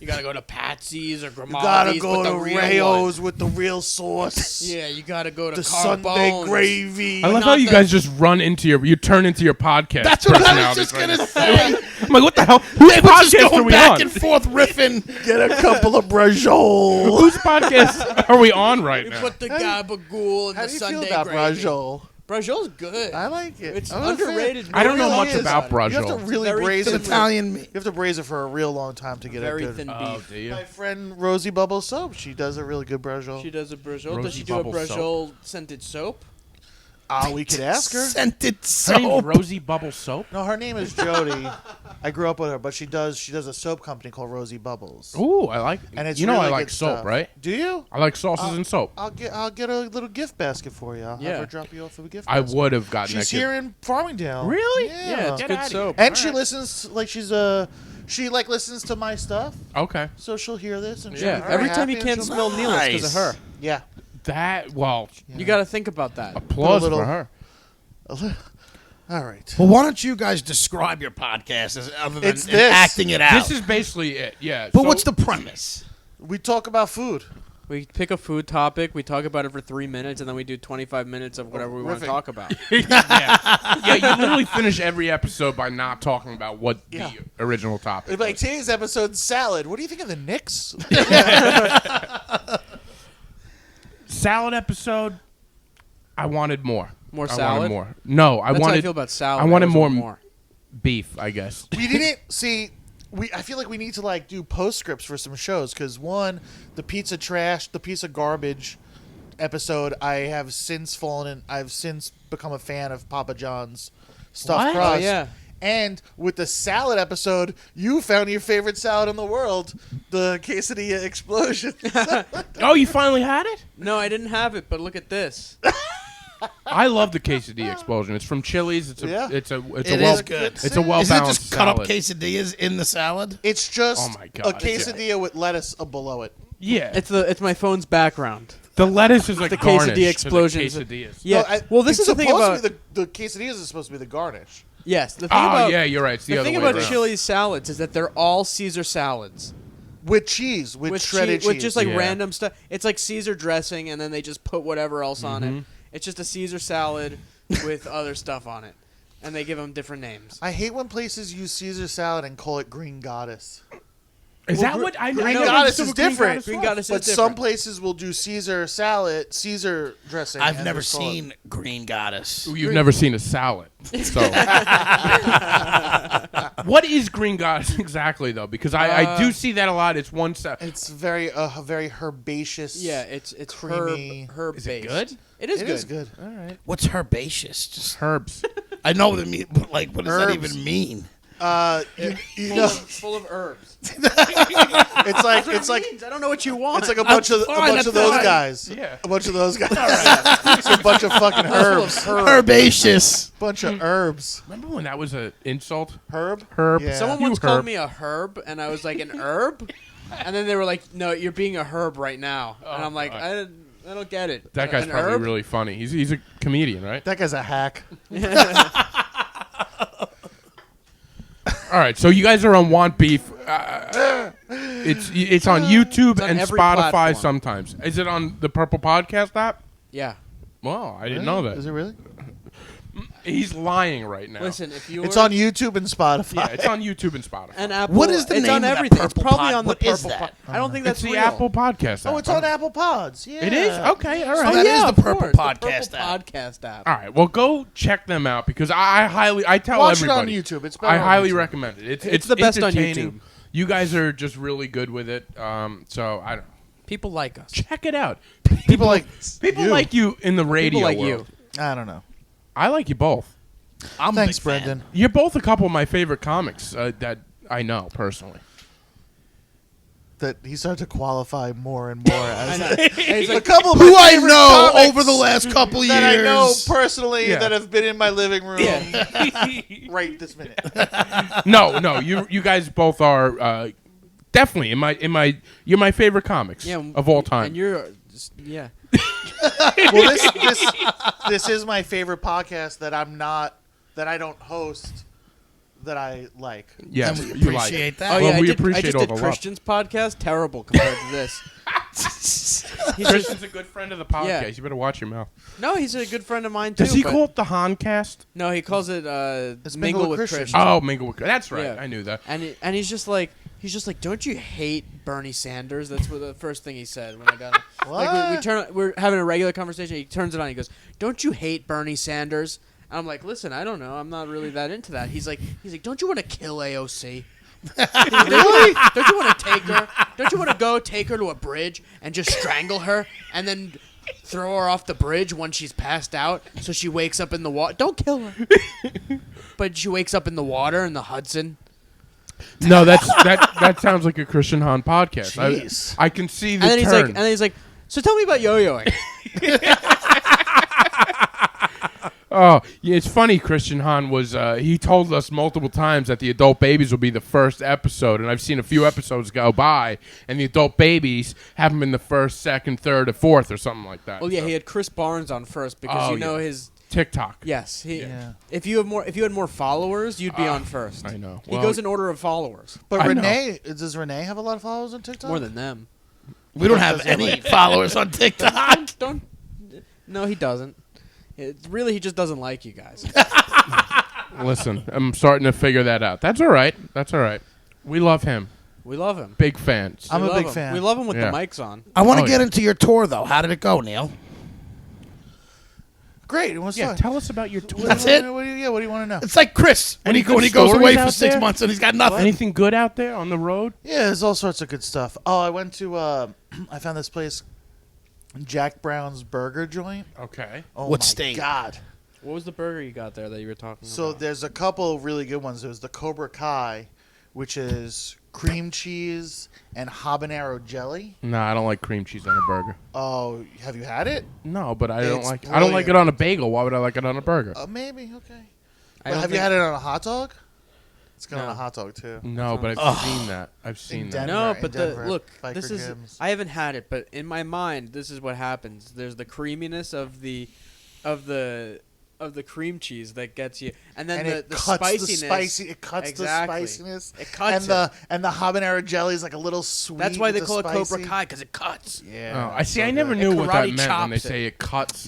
You gotta go to Patsy's or You Grimaldi's gotta go with to the real Rayo's with the real sauce. Yeah, you gotta go to The Sunday Carbone's. gravy. I love not how you the- guys just run into you turn into your podcast. That's what I was personalities just right gonna now. say. I'm like, what the hell? Whose They were just podcast are going we back on? and forth riffing. Get a couple of Brajol. Whose podcast are we on right You now? put the gabagool and How the do you Sunday feel about gravy. Brajol? Brajol's good. I like it. It's I'm a fan. underrated. I don't know Nobody much knows about it. Brajol. You have to really Very braise thin it. It's For, Italian meat. you have to braise it for a real long time to get Very it good. thin Oh, beef. do you? My friend Rosie Bubble Soap, she does a really good Brajol. She does a Brajol. Does Rosy she do a Bubble Brajol scented soap? We could ask her. Scented Her name's soap. Rosy Bubble Soap. No, her name is Jody. I grew up with her, but she does a soap company called Rosie Bubbles. Ooh, I like. And it's you know really I like good soap, stuff. right? Do you? I like sauces and soap. I'll get a little gift basket for you. I'll Yeah. have her drop you off of a gift I basket. would have gotten She's that. here in Farmingdale. Really? Yeah, it's Get good outta soap. And she listens like she listens to my stuff, Okay. so she'll hear this and she'll Yeah. be very Every time you happy can't and she'll- smell Neil, it's because of her. Yeah. Well, You got to think about that. applause little- for her. All right. Well, why don't you guys describe your podcast as other than It's this. acting it out? This is basically it. Yeah. but so- what's the premise? We talk about food. We pick a food topic, we talk about it for 3 minutes, and then we do 25 minutes of whatever we want to riffing. talk about. Yeah, you literally finish every episode by not talking about what Yeah. the original topic. It'd be like today's episode salad. What do you think of the Knicks? Salad episode. I wanted more. More I salad? wanted more. No, I That's how I wanted. feel about salad. I wanted always more, want beef. I guess. We didn't see. I feel like we need to like do postscripts for some shows because one, the pizza trash, the piece of garbage episode. I have since fallen in. I've since become a fan of Papa John's stuffed What? crust. Oh, yeah. And with the salad episode, you found your favorite salad in the world, the quesadilla explosion. Oh, you finally had it? No, I didn't have it, but look at this. I love the quesadilla explosion. It's from Chili's. It's a. Yeah. It's a. It's It a well. is good. It's a well Isn't it balanced just cut up salad. quesadillas in the salad? It's just Oh my God. a quesadilla with lettuce below it. Yeah. It's my phone's background. The lettuce is like The garnish quesadilla to the explosions. quesadillas. Yeah. No, well, this it's is the thing supposed about to be the quesadillas is supposed to be the garnish. Yes. The thing Oh, about, yeah, you're right. It's the other thing way about around. Chili's salads is that they're all Caesar salads. With cheese, with shredded cheese. With just like Yeah. random stuff. It's like Caesar dressing, and then they just put whatever else on it. It's just a Caesar salad with other stuff on it, and they give them different names. I hate when places use Caesar salad and call it green goddess. Is that what I Green know goddess that's is what Green different. Goddess Green was. goddess But is some different. places will do Caesar salad, Caesar dressing. I've and never just call it- seen green goddess. You've never seen a salad. So, what is Green Goddess exactly though? Because I do see that a lot. It's one salad. It's very herbaceous. Yeah, it's creamy. herb Is it based. good? It is It good. is good. All right. What's herbaceous? Just, Herbs. I know what it means, but like, what does that Herbs. even mean? You know, Full of herbs. it's like I don't know what you want. it's like a bunch of that's those fine. guys. Yeah. A bunch of those guys. It's a bunch of fucking herbs. Herbaceous. Bunch of herbs. Remember when that was an insult? Herb. Herb. Yeah. Someone You once called herb. me a herb, and I was like, an herb? And then they were like, no, you're being a herb right now. And I'm like, God. I don't get it. That guy's An probably herb? really funny. He's a comedian, right? That guy's a hack. All right, so you guys are on Want Beef. It's on YouTube on and every Spotify platform. sometimes. Is it on the Purple Podcast app? Yeah. Well, I didn't know that. Is it really? He's lying right now. Listen, if you It's were on YouTube and Spotify. Yeah, it's on YouTube and Spotify. an Apple, What is the it's name on of that everything. It's Purple probably Pod? on the What is Purple that? Pod. I don't think It's that's the real. Apple Podcast app. Oh, it's on Apple Pods. Yeah. It is? Okay, all So right. that is yeah, the of Purple course, Podcast the app. Purple Podcast app. All right, well, go check them out because I tell Watch everybody. it on YouTube. It's better I on highly YouTube. recommend it. It's the best on entertaining. YouTube. You guys are just really good with it. So I don't know. People like us. Check it out. People like People you. like you in the radio People like world. you. I don't know. I like you both. I'm Thanks, a big fan. Brendan. You're both a couple of my favorite comics that I know personally. That he started to qualify more and more as He's a like, couple of Who my I favorite know comics over the last couple years. that I know personally Yeah. that have been in my living room yeah. right this minute. No, you guys both are definitely you're my favorite comics Yeah, of all time. And you're, yeah. Well, this is my favorite podcast that I don't host that I like. Yes, And we you like appreciate it. that. Oh Well, yeah, we I appreciate just all did the love. Christian's podcast. Terrible compared to this. Christian's a good friend of the podcast. Yeah. You better watch your mouth. No, he's a good friend of mine too. Does he but- call it the Hancast? No, he calls it It's Mingle with Christian. Oh, Mingle with. That's right. Yeah. I knew that. And he's just like, don't you hate Bernie Sanders? That's what the first thing he said when I got him. Like we're having a regular conversation. He turns it on. He goes, "Don't you hate Bernie Sanders?" And I'm like, "Listen, I don't know. I'm not really that into that." He's like, "Don't you want to kill AOC?" Really? Don't you want to take her? Don't you want to go take her to a bridge and just strangle her and then throw her off the bridge when she's passed out so she wakes up in the water? Don't kill her. But she wakes up in the water in the Hudson. No, that sounds like a Christian Hahn podcast. Jeez. I can see the And then turn. he's like, so tell me about yo-yoing. Oh, yeah, it's funny. Christian Hahn was. He told us multiple times that the adult babies will be the first episode, and I've seen a few episodes go by, and the adult babies haven't been the first, second, third, or fourth, or something like that. Well, yeah, So, he had Chris Barnes on first because Oh, you know yeah. his. TikTok. Yes, Yeah. If you had more followers, you'd be on first. I know. He Well, goes in order of followers, But I know. does Renee have a lot of followers on TikTok? more than them. We don't have any followers on TikTok. Don't. No, he doesn't. He just doesn't like you guys. Listen, I'm starting to figure that out. That's all right. We love him. We love him. Big fans. I'm We a love big him. fan. We love him with Yeah. the mics on. I want to Oh, get yeah. into your tour, though. How did it go, Neil? Great. It was Yeah, fun. tell us about your tour. That's it? What do you want to know? It's like Chris when Any he goes good away stories for out 6 there? months and he's got nothing. Anything good out there on the road? Yeah, there's all sorts of good stuff. Oh, I went to I found this place, Jack Brown's Burger Joint. Okay. Oh What my state? God. What was the burger you got there that you were talking So about? there's a couple of really good ones. There's the Cobra Kai, which is cream cheese and habanero jelly. No, I don't like cream cheese on a burger. Oh, have you had it? No, but I don't It's like. I don't like brilliant. it on a bagel. Why would I like it on a burger? Maybe. Okay. I But don't have you think- had it on a hot dog? It's good on No. a hot dog too. No, but I've Ugh. seen that. I've seen that. Denver, No, in but Denver, look, Biker this is. Gyms. I haven't had it, but in my mind, this is what happens. There's the creaminess of the of the cream cheese that gets you, and then And the it cuts spiciness. it cuts Exactly. the spiciness. It cuts and the habanero jelly is like a little sweet. That's why they with call the it Cobra spicy. Kai, because it cuts. Yeah. Oh, I see. so I never good. knew what that karate meant when they chops it. say it cuts.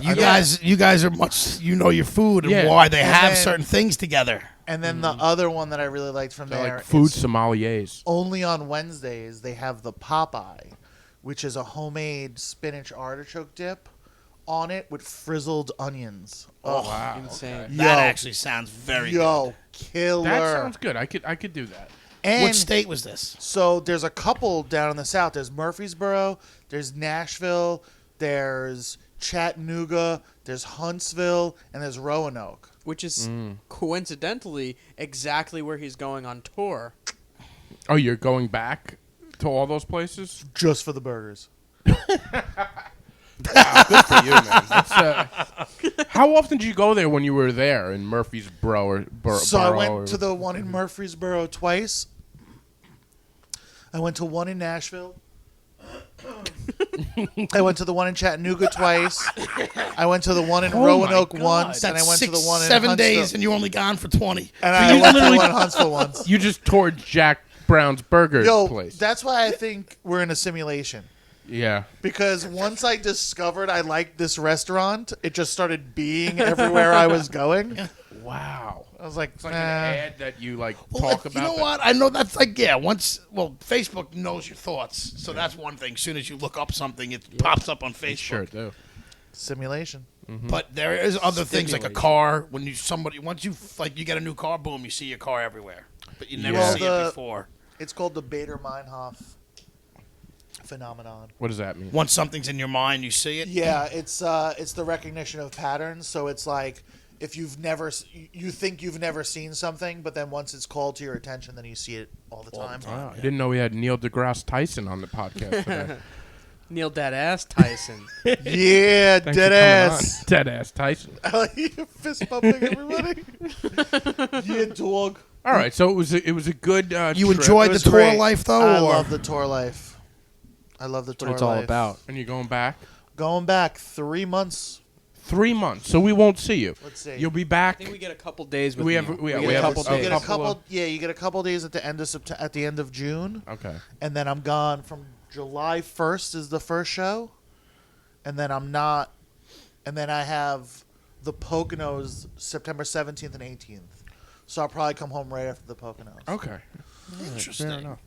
You guys are much. You know your food and Yeah. why they And have then- certain things together. And then the other one that I really liked from They're there like food is sommeliers. only on Wednesdays they have the Popeye, which is a homemade spinach artichoke dip on it with frizzled onions. Oh, Wow. Insane. Yo. That actually sounds very yo, killer. That sounds good. I could do that. good. And What state was this? so there's a couple down in the south. There's Murfreesboro, there's Nashville, there's Chattanooga, there's Huntsville, and there's Roanoke. Which is coincidentally exactly where he's going on tour. Oh, you're going back to all those places? Just for the burgers. Good for you, man. That's, how often did you go there when you were there in Murfreesboro? So I went to the one in Murfreesboro twice. I went to one in Nashville. I went to the one in Chattanooga twice. I went to the one in Oh my Roanoke God. once, and I That's went to the one in 7 Huntsville. days, and you're only gone for 20. And I you went to the literally- one in Huntsville once. You just toured Jack Brown's Burger Yo, place. that's why I think we're in a simulation. Yeah. Because once I discovered I liked this restaurant, it just started being everywhere I was going. Wow. I was like, It's like nah. an ad that you like Well, talk about. you know that- what? I know that's like, yeah, Facebook knows your thoughts. So that's one thing. As soon as you look up something, it pops up on They Facebook. sure do. Simulation. But there is other things like a Stimulation. car. When once you like, you get a new car, boom, you see your car everywhere. But you never Yeah. see Well, it the- before. It's called the Bader-Meinhof phenomenon. What does that mean? Once something's in your mind, you see it. Yeah, it's the recognition of patterns. So it's like if you think you've never seen something, but then once it's called to your attention, then you see it all the time. Wow, I didn't know we had Neil deGrasse Tyson on the podcast today. Neil Dead Ass Tyson. Yeah, Thanks dead for coming ass. on. Dead ass Tyson. I like you fist bumping everybody. Yeah, dog. All right, so it was a good. You trip. enjoyed It the was tour great. life, though? I or? love the tour life. I love the What tour it's all life. about. and you're going back Going back 3 months. 3 months, so we won't see you. Let's see. You'll be I back. think we get a couple days with We Neil. have- We yeah, get we a have couple a You get days. a couple couple. of- Yeah, you get a couple days at the end of at the end of June, Okay. and then I'm gone from July 1st is the first show, and then I'm not, and then I have the Poconos September 17th and 18th. So I'll probably come home right after the Poconos. Okay. Interesting. Fair enough.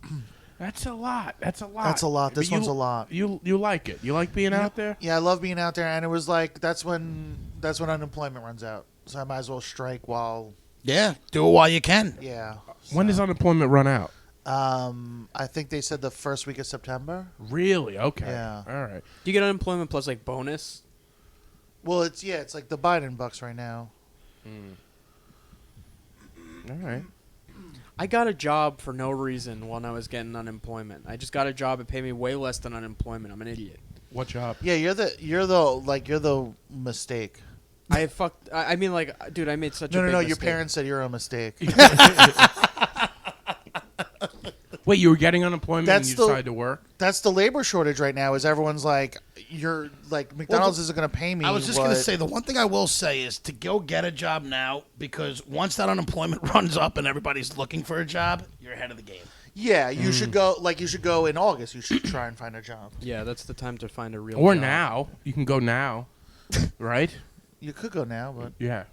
That's a lot. That's a lot. That's a lot. This But one's a lot. You like it? You like being out there? Yeah, I love being out there, and it was like that's when unemployment runs out. So I might as well strike while. Yeah, do it while you can. Yeah. When does unemployment run out? I think they said the first week of September. Really? Okay. Yeah. All right. Do you get unemployment plus like bonus? Well, it's like the Biden bucks right now. All right. I got a job for no reason when I was getting unemployment. I just got a job. It paid me way less than unemployment. I'm an idiot. What job? Yeah, you're the mistake. I fucked. I mean, like, dude, I made such a No, big Your mistake. parents said you're a mistake. Wait, you were getting unemployment That's and you the- decided to work? That's the labor shortage right now. Is everyone's like, you're like McDonald's isn't going to pay me. I was just going to what- say, the one thing I will say is to go get a job now, because once that unemployment runs up and everybody's looking for a job, you're ahead of the game. Yeah, you should go. Like you should go in August. You should try and find a job. Yeah, that's the time to find a real. Or job. now. You can go now. Right? You could go now, but Yeah.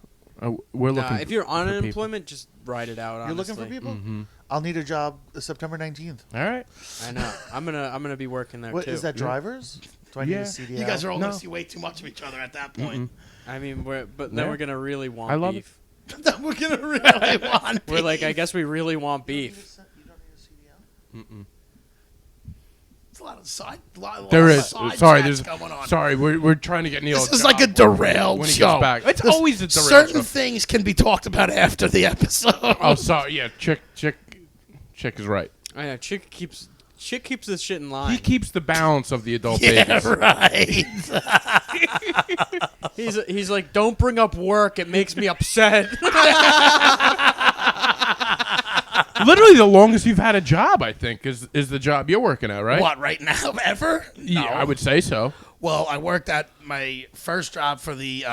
We're Nah, looking if you're on for people. unemployment, just ride it out. you're looking for honestly. people. Mm-hmm. I'll need a job September 19th. All right. I know. I'm gonna be working there What too. is that? Drivers? Do I need Yeah. a CDL? You guys are all No. going to see way too much of each other at that point. I mean, then Yeah. we're gonna really want I love beef. We're going to really want We're like, I beef. guess we really want beef. You don't need a CDL. It's a lot of side. Lot There of is. side Sorry, chats there's. going on. Sorry, we're trying to get Neil. This is like a derailed when he show. gets back. It's There's always a derailed certain show. things can be talked about after the episode. Oh, sorry. Yeah, Chick is right. I know. Chick keeps this shit in line. He keeps the balance of the adult yeah, babies. right. He's like, don't bring up work. It makes me upset. Literally, the longest you've had a job, I think, is the job you're working at, right? What, right now? Ever? Yeah, No. I would say so. Well, I worked at my first job for the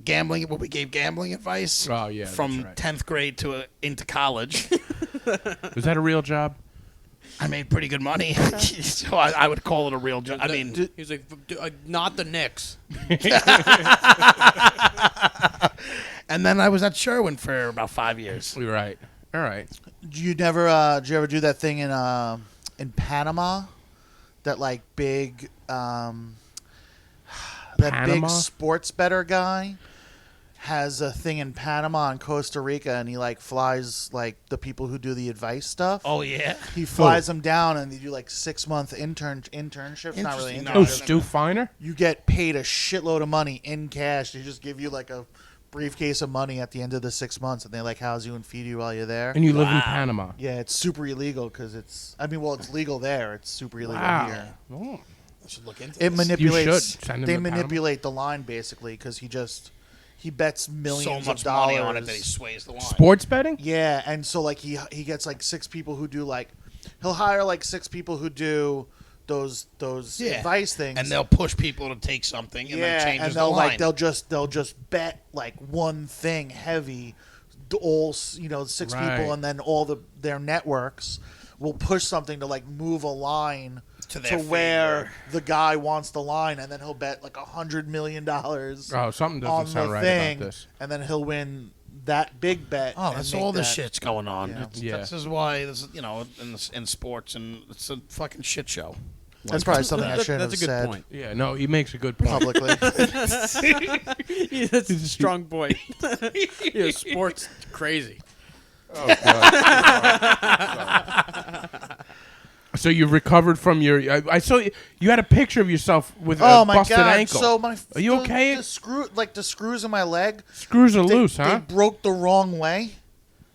gambling, where we gave gambling advice. Oh, yeah, from that's right. 10th grade to into college. Was that a real job? I made pretty good money, so I would call it a real job. I mean, He's like, not the Knicks. and then I was at Sherwin for about 5 years. You're right. All right. Did you ever do that thing in Panama? That like big Panama? big sports bettor guy has a thing in Panama and Costa Rica, and he like flies like the people who do the advice stuff. Oh yeah, He flies them down, and they do like 6-month internships. Not really Interesting. internships. Oh, Stu Feiner? You get paid a shitload of money in cash. They just give you like a briefcase of money at the end of the 6 months, and they like house you and feed you while you're there. And you live in Panama. Yeah, it's super illegal because it's. I mean, well, it's legal there. It's super illegal Wow. here. Oh. I should look into It this. manipulates. You should send him They to Panama. manipulate the line basically because he bets millions so of much dollars money on it that he sways the line. Sports betting? Yeah, and so like he gets like 6 people who do like he'll hire like 6 people who do those Yeah. advice things, and they'll push people to take something, and then changes and the they'll line. like they'll just bet like one thing heavy, all 6 Right. people, and then all their networks will push something to like move a line To their where favor. the guy wants the line, and then he'll bet like $100 million Oh, something on doesn't sound the right thing, about this. and then he'll win that big bet. Oh, and that's make all this that. shit's going on. Yeah. It's, Yeah. This is why this is, in sports, and it's a fucking shit show. That's probably something I should have That's a good said point. Yeah, no, he makes a good point. publicly. Yeah, that's a strong point. Yeah, sports crazy. Oh, God. So you recovered from your... I saw you had a picture of yourself with Oh a my busted god! ankle. So my Are you okay? The screws in my leg, Screws are they, loose, they huh? broke the wrong way,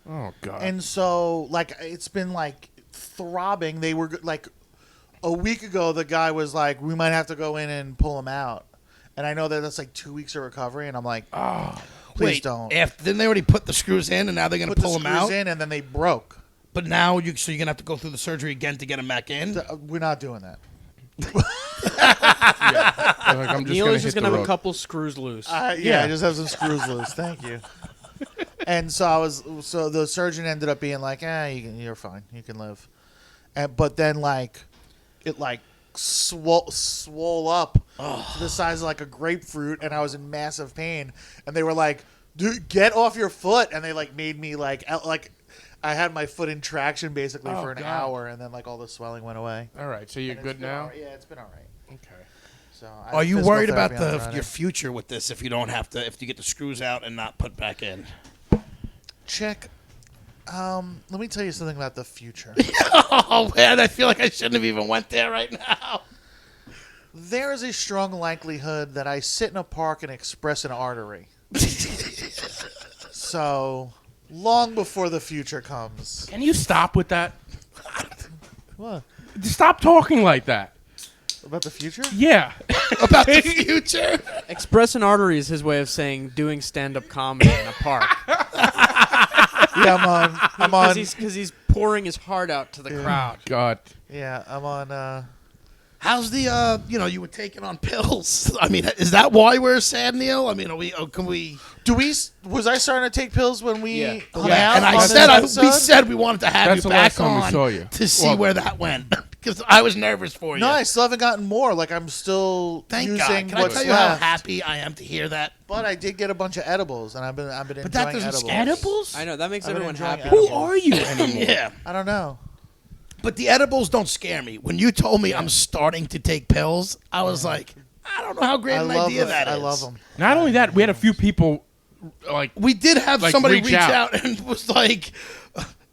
Oh, God. and so like it's been like throbbing. They were like a week ago. The guy was like, "We might have to go in and pull him out," and I know that that's like 2 weeks of recovery, and I'm like, "Please Wait, don't." didn't they already put the screws in, and now they're going to Put pull the them screws out? in, and then they broke. But now so you're going to have to go through the surgery again to get them back in? We're not doing that. Like, I'm just Neil gonna is just hit gonna the have a road. couple screws loose. Yeah, I just have some screws loose. Thank you. And so so the surgeon ended up being like, you're fine. You can live. But then like, it like swole up to the size of like a grapefruit, and I was in massive pain. And they were like, dude, get off your foot. And they like made me like I had my foot in traction basically Oh, for an God. hour, and then like all the swelling went away. All right, so you're And it's good been now? all right. Yeah, it's been all right. Okay. So Are you physical worried about therapy on Friday. your future with this if you don't have to, if you get the screws out and not put back in? Chick? Let me tell you something about the future. Oh, man, I feel like I shouldn't have even went there right now. There is a strong likelihood that I sit in a park and express an artery. So, long before the future comes. Can you stop with that? What? Stop talking like that. About the future? Yeah. About the future? Express an artery is his way of saying doing stand-up comedy in a park. Yeah, I'm on. Because he's pouring his heart out to the crowd. God. Yeah, I'm on. How's the, you were taking on pills. I mean, is that why we're sad, Neil? I mean, can we... Was I starting to take pills when we Yeah. hung Yeah, out and on I this said episode? we said we wanted to have That's you the back last time we on saw you. to see Well- where that went. Because I was nervous for you. No, I still haven't gotten more. Like, I'm still Thank using God. Can I what's tell you left. how happy I am to hear that? But I did get a bunch of edibles, and I've been enjoying But that doesn't edibles. edibles? I know, that makes I've been everyone enjoying happy. edibles. Who are you anymore? Yeah. I don't know. But the edibles don't scare me. When you told me I'm starting to take pills, I was like, I don't know how great an idea that is. I love them. Not only that, we had a few people, like, We did have Like, somebody reach reach out. out and was like,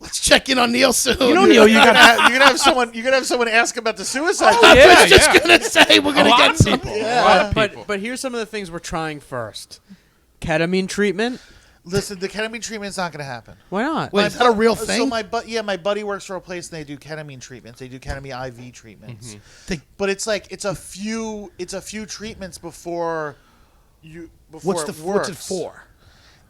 let's check in on Neil soon. you know, Neil, you got You're gonna have someone. You're gonna have someone ask about the suicide. I Yeah, was just yeah. going to say we're a going to lot get of some. people. A lot of people. But here's some of the things we're trying first. Ketamine treatment? Listen, the ketamine treatment's not gonna happen. Why not? Wait, is that a real thing? So my buddy works for a place and they do ketamine treatments. They do ketamine IV treatments. But it's like it's a few treatments before What's it works. what's it for?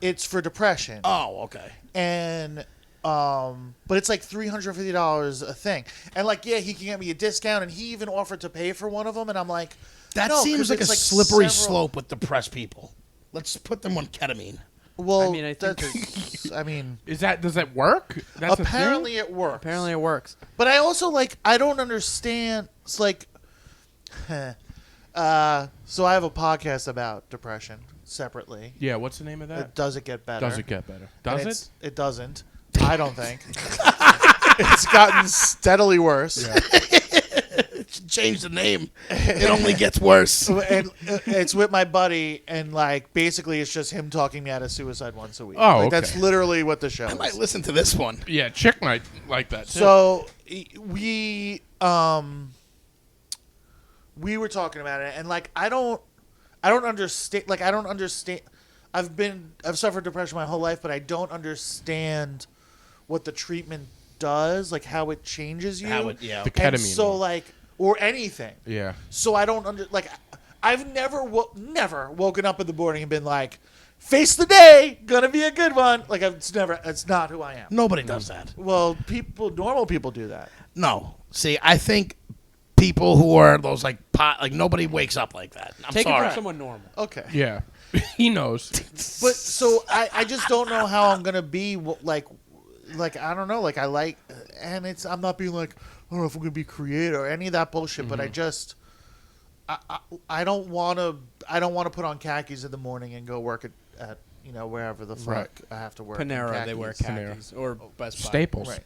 It's for depression. Oh, okay. And but it's like $350 a thing. And like he can get me a discount, and he even offered to pay for one of them, and I'm like, That no, seems 'cause like a it's slippery several- slope with depressed people. Let's put them on ketamine. Well, I mean, I think that's. I mean, Does that work? That's a apparently thing? it works. Apparently it works. But I also I don't understand. It's like, so I have a podcast about depression separately. Yeah, what's the name of that? Does it get better? Does it get better? And Does it? It doesn't. I don't think. It's gotten steadily worse. Change the name. It only gets worse. And it's with my buddy, and basically it's just him talking me out of suicide once a week. Oh, okay. That's literally what the show I is. might listen to this one. Yeah, chick might like that too. So we were talking about it, and I don't understand. I don't understand. I've suffered depression my whole life, but I don't understand what the treatment does, how it changes you. Yeah. The And ketamine so one. or anything. Yeah. So I don't I've never woken up in the morning and been like, face the day, gonna be a good one. It's not who I am. Nobody does that. Well, normal people do that. No. See, I think people who are those nobody wakes up like that. I'm Take it sorry. from someone normal. Okay. Yeah. He knows. But so I just don't know how I'm gonna be I don't know, and I'm not being I don't know if I'm gonna be creative or any of that bullshit, but I don't want to put on khakis in the morning and go work at wherever the fuck Right. I have to work. in Panera, they wear khakis. khakis. Or Best Buy. Staples. Right.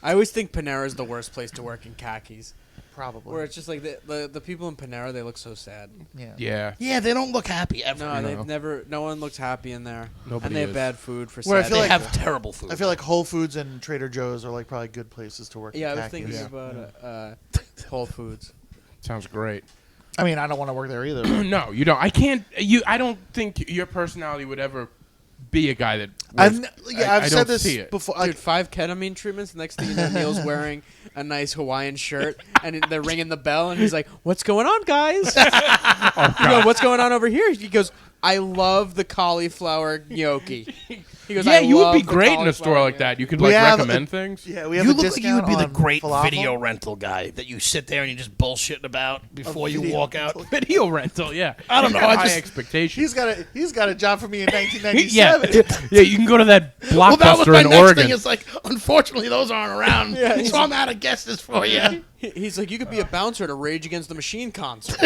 I always think Panera is the worst place to work in khakis. Probably. Where it's just the people in Panera, they look so sad. Yeah. Yeah. Yeah, they don't look happy ever. No, No. they've never. No one looks happy in there. Nobody and they have is. bad food for Where I sad. feel They like- have terrible food. I feel like Whole Foods and Trader Joe's are probably good places to work. Yeah, I in was khakis. thinking about Whole Foods. Sounds great. I mean, I don't want to work there either. but- No, you don't. I can't. I don't think your personality would ever be a guy that. I've works- I've I said don't this see it. before. Dude, 5 ketamine treatments. Next thing you know, Neil's wearing a nice Hawaiian shirt, and they're ringing the bell, and he's like, "What's going on, guys? You know, what's going on over here?" He goes, "I love the cauliflower gnocchi." He goes, Yeah, "I you would be love the great in a store cauliflower like that. You could We have recommend things. Yeah, we have You a look like you would discount be the on great falafel. video rental guy that you sit there and you just bullshitting about before you video walk out. Video rental. Yeah. I don't He's know, got I high just- expectations. He's got a job for me in Yeah. 1997. Yeah. You can go to that Well, that was Blockbuster my in next Oregon. thing. It's unfortunately, those aren't around. Yeah, So I'm out of guesses for you. He's like, "You could be a bouncer at a Rage Against the Machine concert."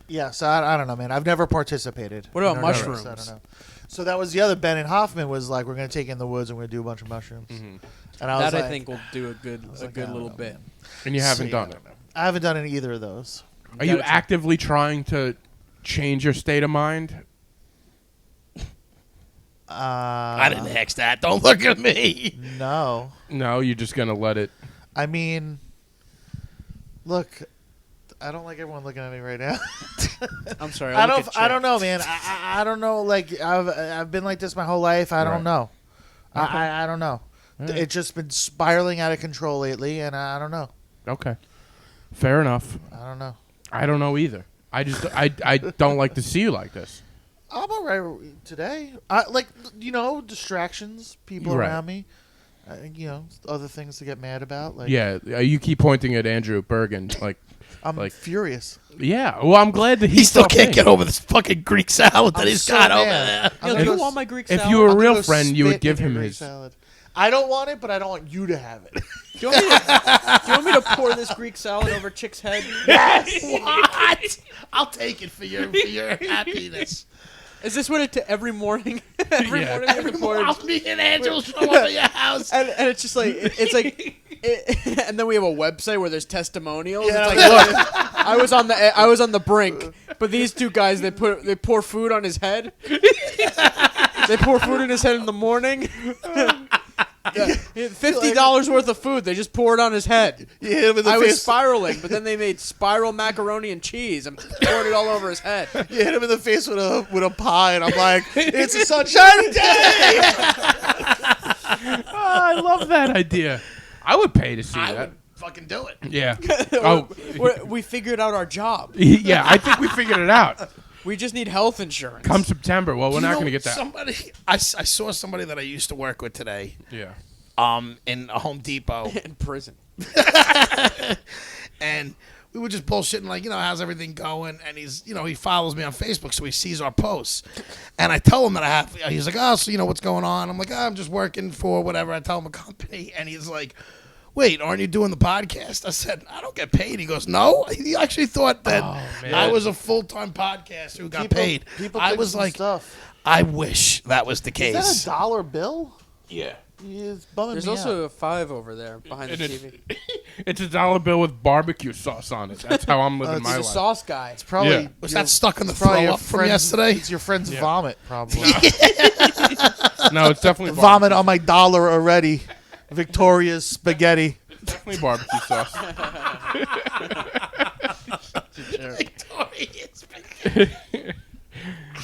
Yeah, so I don't know, man. I've never participated. What about in our mushrooms? I don't know. So that was the other. Ben and Hoffman was like, we're going to take you in the woods and we're going to do a bunch of mushrooms. And I was That like, I think will do a good like, I don't little know, bit. man. And you haven't See, done I it. don't know. I haven't done either of those. Are you gotta try- actively trying to change your state of mind? I didn't ask that. Don't look at me. No. No, you're just gonna let it. I mean, look, I don't like everyone looking at me right now. I'm sorry. I look at don't. I don't Chick. know, man. I don't know. I've been like this my whole life. I don't Right. know. I don't know. All right. It's just been spiraling out of control lately, and I don't know. Okay. Fair enough. I don't know. I don't know either. I just I don't like to see you like this. I'm all right today. Distractions, people Right. around me. Other things to get mad about. Yeah, you keep pointing at Andrew Bergen. I'm furious. Yeah. Well, I'm glad that He still can't okay. get over this fucking Greek salad that I'm he's so got over mad. there. I'm Yo, gonna do you go want my Greek salad? If you were a I'm gonna real go friend, you would spit give in your him Greek his. salad. I don't want it, but I don't want you to have it. Do you want me to pour this Greek salad over Chick's head? What? I'll take it for your happiness. Is this what it every morning? Every Yeah. morning we record, I'll be an angel show up at your house. and it's just like it's like, and then we have a website where there's testimonials. Yeah. It's like, look, I was on the brink, but these two guys they pour food on his head. They pour food in his head in the morning. $50 worth of food. They just pour it on his head. You hit him in the I was face. spiraling, but then they made spiral macaroni and cheese and poured it all over his head. You hit him in the face with a pie, and I'm like, it's a sunshiny day. Oh, I love that idea. I would pay to see I that. would fucking do it. Yeah. Oh. We figured out our job. Yeah. I think we figured it out. We just need health insurance. Come September. Well, we're You not know, going to get that. Somebody, I saw somebody that I used to work with today. Yeah. In a Home Depot, in prison. and we were just bullshitting, like, how's everything going? And he's, he follows me on Facebook, so he sees our posts. And I tell him that he's like, oh, so what's going on? I'm like, oh, I'm just working for whatever. I tell him a company, and he's like, wait, aren't you doing the podcast? I said, I don't get paid. He goes, no? He actually thought that I was a full-time podcaster who got paid. I was like, stuff. I wish that was the case. Is that a $1 bill? Yeah. He's bumming There's me also out. a 5 over there behind the And TV. It's a $1 bill with barbecue sauce on it. That's how I'm living He's my a life. sauce guy. It's probably Yeah. Was your- that stuck in the it's probably throw your up from friend's- yesterday? It's your friend's vomit, probably. No, it's definitely Vomit on my dollar already. Victoria's spaghetti. definitely barbecue sauce.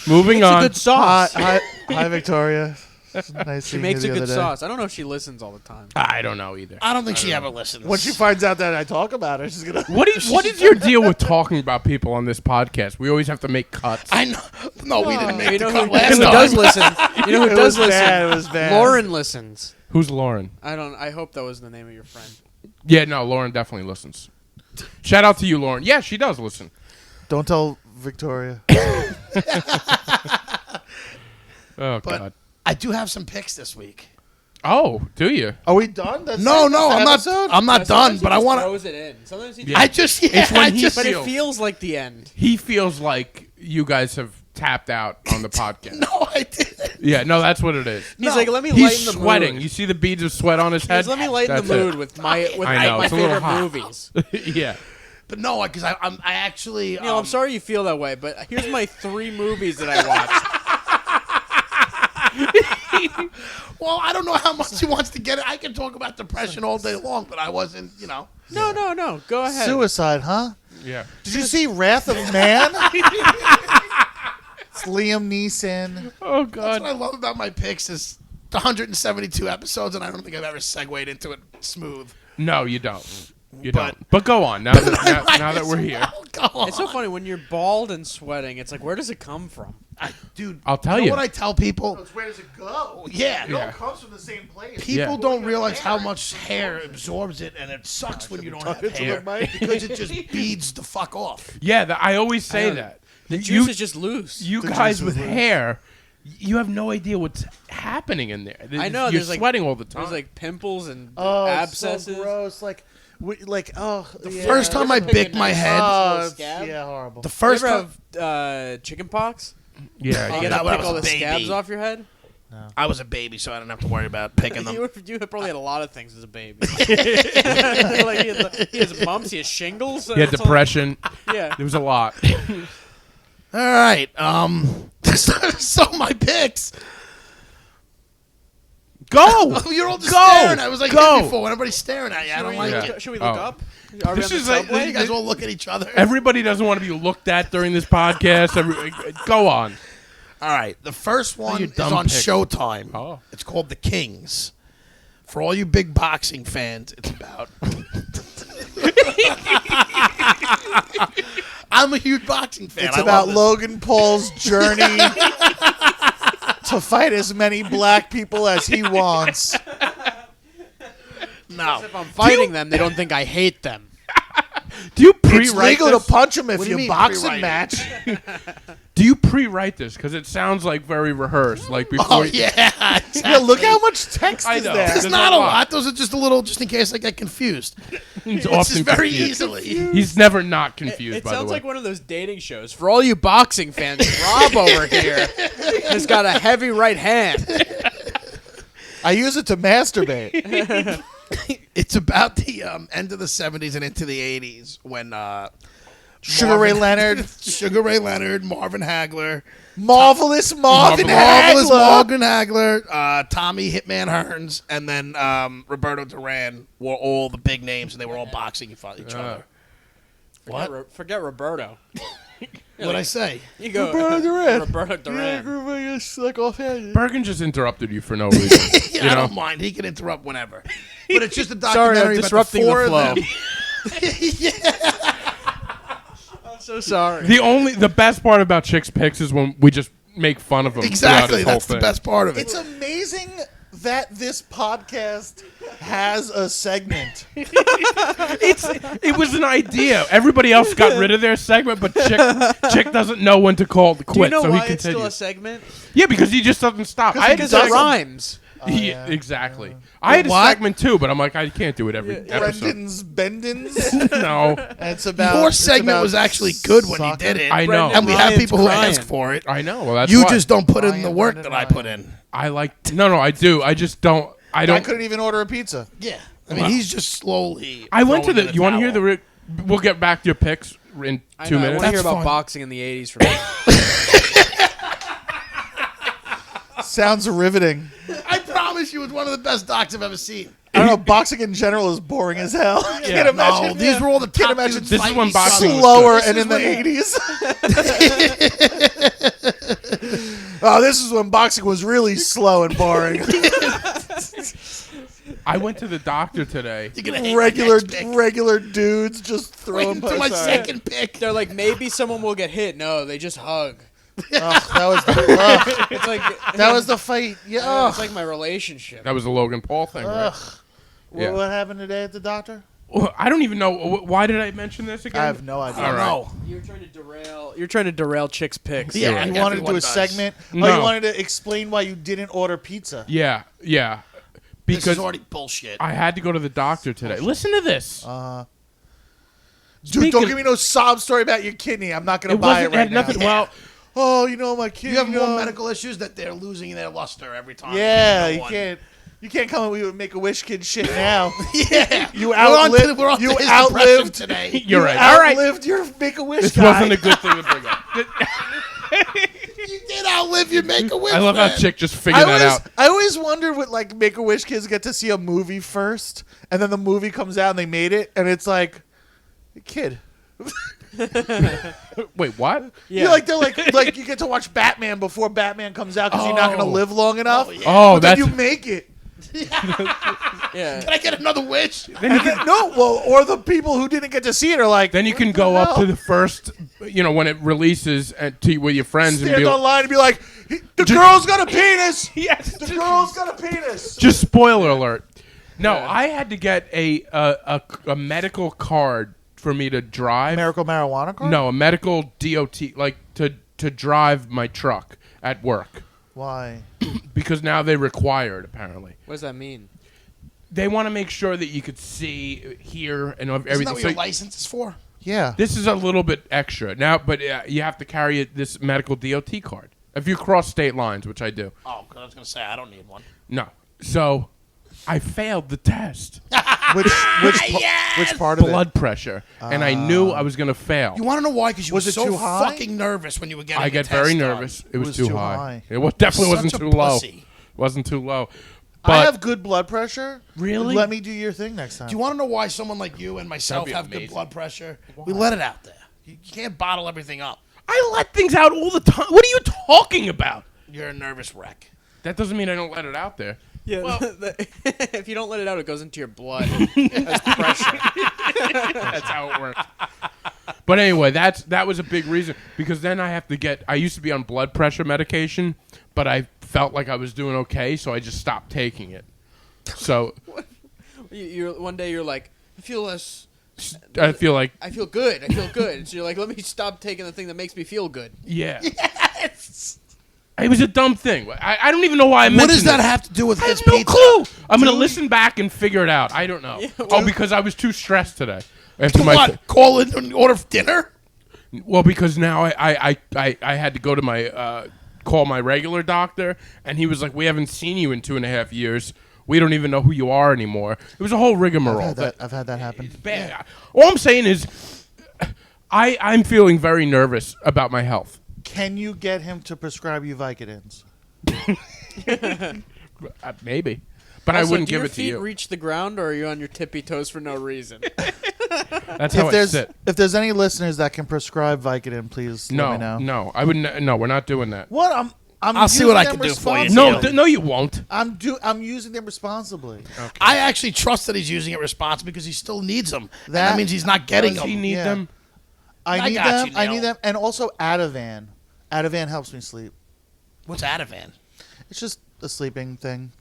Moving It's a on. good sauce. Hi, Victoria. Nice She seeing makes you a the good other day. sauce. I don't know if she listens all the time. I don't know either. I don't think she ever listens. When she finds out that I talk about her, she's gonna. What is your deal with talking about people on this podcast? We always have to make cuts. I know. No, we didn't make You the know cut who last does time. listen? You know who It does was listen? bad, it was bad. Lauren listens. Who's Lauren? I hope that was the name of your friend. Yeah, no, Lauren definitely listens. Shout out to you, Lauren. Yeah, she does listen. Don't tell Victoria. Oh, But God. I do have some picks this week. Oh, do you? Are we done? That's No, it? no, That's I'm the not. episode? I'm not done. Sometimes But he I just want to. throws it in. Sometimes he Yeah. I just. Yeah, It's when I he just. But it Feel- feels like the end. He feels like you guys have tapped out on the podcast. No, I didn't. Yeah, no, that's what it is. He's like, let me He's lighten the sweating. mood. You see the beads of sweat on his head? Let me lighten That's the mood it. with my I know, my it's a little favorite hot. movies. Yeah. But no, because I actually. Neil, I'm sorry you feel that way, but here's my 3 movies that I watched. Well, I don't know how much he wants to get it. I can talk about depression all day long, but I wasn't. No. Go ahead. Suicide, huh? Yeah. Did you see Wrath of Man? It's Liam Neeson. Oh, That's God. what I love about my picks is the 172 episodes, and I don't think I've ever segued into it smooth. No, you don't. You But- don't. But go on. Now that we're here. Go on. It's so funny when you're bald and sweating. It's like, where does it come from? Dude, I'll tell you. you. Know what I tell people? Where does it go? Yeah. It all Yeah. comes from the same place. People Yeah. don't realize how much hair absorbs it, and it sucks when you don't have hair because it just beads the fuck off. Yeah, I always say know. that. The You- juice is just loose. You The guys juice with is loose. hair, you have no idea what's happening in there. I know. You're There's like sweating all the time. There's like pimples and Oh, abscesses. it's so gross. The First time I bit my head, Oh, Scab? yeah, horrible. the You first ever time have chicken pox? yeah. You Oh, gotta that when I pick was all a the scabs baby. off your head. I was a baby, so I didn't have to worry about picking them. You probably had a lot of things as a baby. Like he has mumps, he has shingles. He had that's all- depression. Yeah. There was a lot. All right. So my picks. Go! Oh, you're all just Go! staring. I was like, Go! hit before. When everybody's staring at you, I don't like Yeah. it. Should we look Oh. up? Are we This on the is like- subway? You guys all look at each other. Everybody doesn't want to be looked at during this podcast. Go on. All right. The first one you is dumb on pick. Showtime. Oh. It's called The Kings. For all you big boxing fans, it's about. I'm a huge boxing fan. It's I about love this. Logan Paul's journey to fight as many black people as he wants. No. If I'm fighting them, they don't think I hate them. Do you It's pre-write legal this? to punch him if What do you you mean boxing pre-write match. Do you pre-write this? Because it sounds like very rehearsed. Like before. Oh, yeah. Exactly. Yeah, look how much text I is know. there. There's There's not a a lot. lot. Those are just a little, just in case I get confused. He's It's often just very confused. easily. He's never not confused, It by the sounds way. like one of those dating shows. For all you boxing fans, Rob over here has got a heavy right hand. I use it to masturbate. It's about the end of the 70s and into the 80s when Sugar Ray Leonard. Sugar Ray Leonard, Marvin Hagler, Marvelous Marvin Marvelous Hagler. Morgan Hagler, Tommy Hitman Hearns, and then Roberto Duran were all the big names, and they were all boxing each other. What? Forget Roberto. What'd I say? You go. Roberto Duran. Roberto Duran. Like offhand. Bergen just interrupted you for no reason. Yeah, you I know? don't mind. He can interrupt whenever. But it's just a Sorry, I'm documentary disrupting the about the flow. four of them. I'm so sorry. The best part about Chick's Picks is when we just make fun of him. Exactly. throughout his whole That's the thing. best part of it. It's amazing that this podcast has a segment. It was an idea. Everybody else got rid of their segment, but Chick doesn't know when to call to quit. Do you know so why he it's still continues. a segment? Yeah, because he just doesn't stop. Because it rhymes. Yeah, exactly. I had a segment too, but I'm like, I can't do it every episode. Brendan's Bendins. No, And it's about Your it's segment about was actually good when he soccer. did it. I know. And we have Ryan's people who crying. ask for it. I know. Well, that's You why. just don't put in the Ryan, work Brendan, that I Ryan. put in. I like. No, I do. I just don't. I I don't. couldn't even order a pizza. Yeah. I mean, he's just slowly. I went to throwing the. in You want to hear towel. the? We'll get back to your picks in I 2 know, I minutes. want to hear That's about fine. boxing in the 80s from you. Sounds riveting. I promise you, it's one of the best docs I've ever seen. I don't know. Boxing in general is boring as hell. Yeah. Can't imagine. No, these were all the Can't top imagine dudes This is fighting when each boxing other. was slower This and is in the when- 80s. Oh, this is when boxing was really slow and boring. I went to the doctor today. You're gonna hate regular my next pick. regular dudes just throwing Wait until my punches. second pick. They're like, maybe someone will get hit. No, they just hug. It's like That was the fight. Yeah. it's like my relationship. That was the Logan Paul thing, right? Yeah. What happened today at the doctor? Well, I don't even know. Why did I mention this again? I have no idea. All right. No. You're trying to derail. You're trying to derail Chick's picks. Yeah, Right. You like wanted to do a everyone does. segment. Oh, No. you wanted to explain why you didn't order pizza. Yeah. This is Because already bullshit. I had to go to the doctor today. Listen to this. Dude, Speaking don't of- give me no sob story about your kidney. I'm not going to It buy it wasn't. right Had now. nothing. Well, Oh, you know my kidney. You have more medical issues that they're losing their luster every time. Yeah, No you one. can't. You can't come with Make-A-Wish kid shit now. Yeah. You We're on to- outlived. we're on to You his depression outlived today. you're you right. All right. outlived your Make-A-Wish This guy. wasn't a good thing to bring up. You did outlive your Make-A-Wish. I love how man. Chick just figured that out. I always wonder what like Make-A-Wish kids get to see a movie first, and then the movie comes out and they made it, and it's like, kid. Wait, what? Yeah. You're like they're like you get to watch Batman before Batman comes out because you're not going to live long enough. Oh, yeah. Oh, But then that's you make it. Yeah. Can I get another wish? No, well, or the people who didn't get to see it are like, then you can go up to the first, when it releases with your friends and stand be like, online and be like, the girl's got a penis. yes, The girl's got a penis. just spoiler alert. No, I had to get a medical card for me to drive. Miracle marijuana card? No, a medical DOT, like to drive my truck at work. Why? Because now they require it, apparently. What does that mean? They want to make sure that you could see, hear, and Isn't everything. that what So your license is for? Yeah. this is a little bit extra now, but you have to carry this medical DOT card if you cross state lines, which I do. Oh, 'cause I was going to say, I don't need one. No, so I failed the test, Which part of blood pressure, and I knew I was going to fail. You want to know why? Because you Was were it so too high? fucking nervous when you were getting I the get test very done. nervous. It was too high. high. It definitely Such wasn't a too low. pussy. Wasn't too low. I But have good blood pressure. Really? Let me do your thing next time. Do you want to know why someone like you and myself That'd be have good amazing. blood pressure? We let it out there. You can't bottle everything up. I let things out all the time. What are you talking about? You're a nervous wreck. That doesn't mean I don't let it out there. Yeah. If you don't let it out, it goes into your blood as pressure. That's how it works. But anyway, that was a big reason because then I have to get. I used to be on blood pressure medication, but I felt like I was doing okay, so I just stopped taking it. So One day you're like, I feel less. I feel like I feel good. I feel good. So you're like, let me stop taking the thing that makes me feel good. yeah. Yes. It was a dumb thing. I don't even know why I What mentioned does that it. have to do with I his have no pizza? clue. I'm gonna listen back and figure it out. I don't know. Yeah, Oh, well- because I was too stressed today. After What? Call in and order dinner? Well, because now I had to go to my call my regular doctor, and he was like, "We haven't seen you in 2.5 years. We don't even know who you are anymore." It was a whole rigmarole. I've had that happen. It's bad. All I'm saying is, I'm feeling very nervous about my health. Can you get him to prescribe you Vicodins? Maybe, but I Also, wouldn't do give your it to feet you. reach the ground, or are you on your tippy toes for no reason? That's how I sit. If there's any listeners that can prescribe Vicodin, please let me know. No, I wouldn't. No, we're not doing that. What? I'll see what I can do for you. No, you won't. I'm using them responsibly. I actually trust that he's using it responsibly because he still needs them. That- That means he's not getting Does them. he need Yeah. them? I need got them. you, I Neil. need them, and also Ativan. Ativan helps me sleep. What's Ativan? It's just a sleeping thing.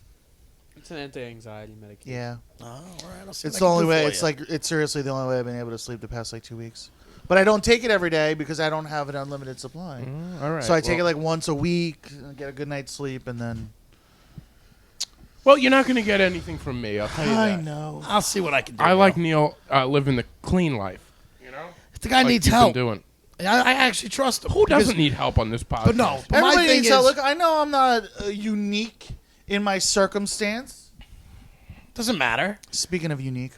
It's an anti-anxiety medication. Yeah. Oh, all right. I'll see It's what the I can only do way. for It's you. like it's seriously the only way I've been able to sleep the past like 2 weeks. But I don't take it every day because I don't have an unlimited supply. All right. So I take it like once a week, and get a good night's sleep, and then. Well, you're not going to get anything from me. I'll tell you I that. know. I'll see what I can do. I like Neil. Neil living the clean life. You know, If the guy like needs you've been help, doing. I actually trust him. Who because- doesn't need help on this podcast? But no. But my Everybody thing needs is, help. Look, I know I'm not unique in my circumstance. doesn't matter. Speaking of unique,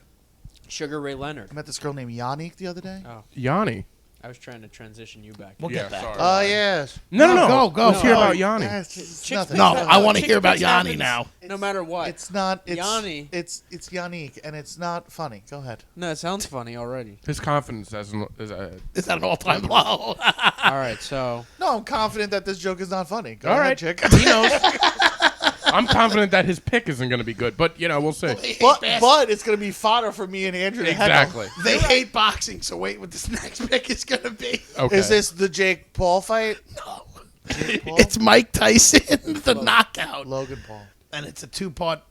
Sugar Ray Leonard. I met this girl named Yannick the other day. Oh, Yanni. I was trying to transition you back. We'll Yeah, get back. sorry. Oh yes. No. Go. Let's hear about Yanni. It's Chicks nothing. No, Chicks I want to Chicks hear about Chicks Yanni happens. now. No matter what. It's not. It's Yanni. It's Yannick, and it's not funny. Go ahead. No, it sounds funny already. His confidence is Is that an all-time low? All right, so No, I'm confident that this joke is not funny. Go all ahead, right. chick. He knows. I'm confident that his pick isn't going to be good, but we'll see. but it's gonna be fodder for me and Andrew to heckle. Exactly. They hate boxing, so wait what this next pick is going to be. Okay. Is this the Jake Paul fight? No. Jake Paul? It's Mike Tyson, the knockout. Logan Paul. And it's a two-part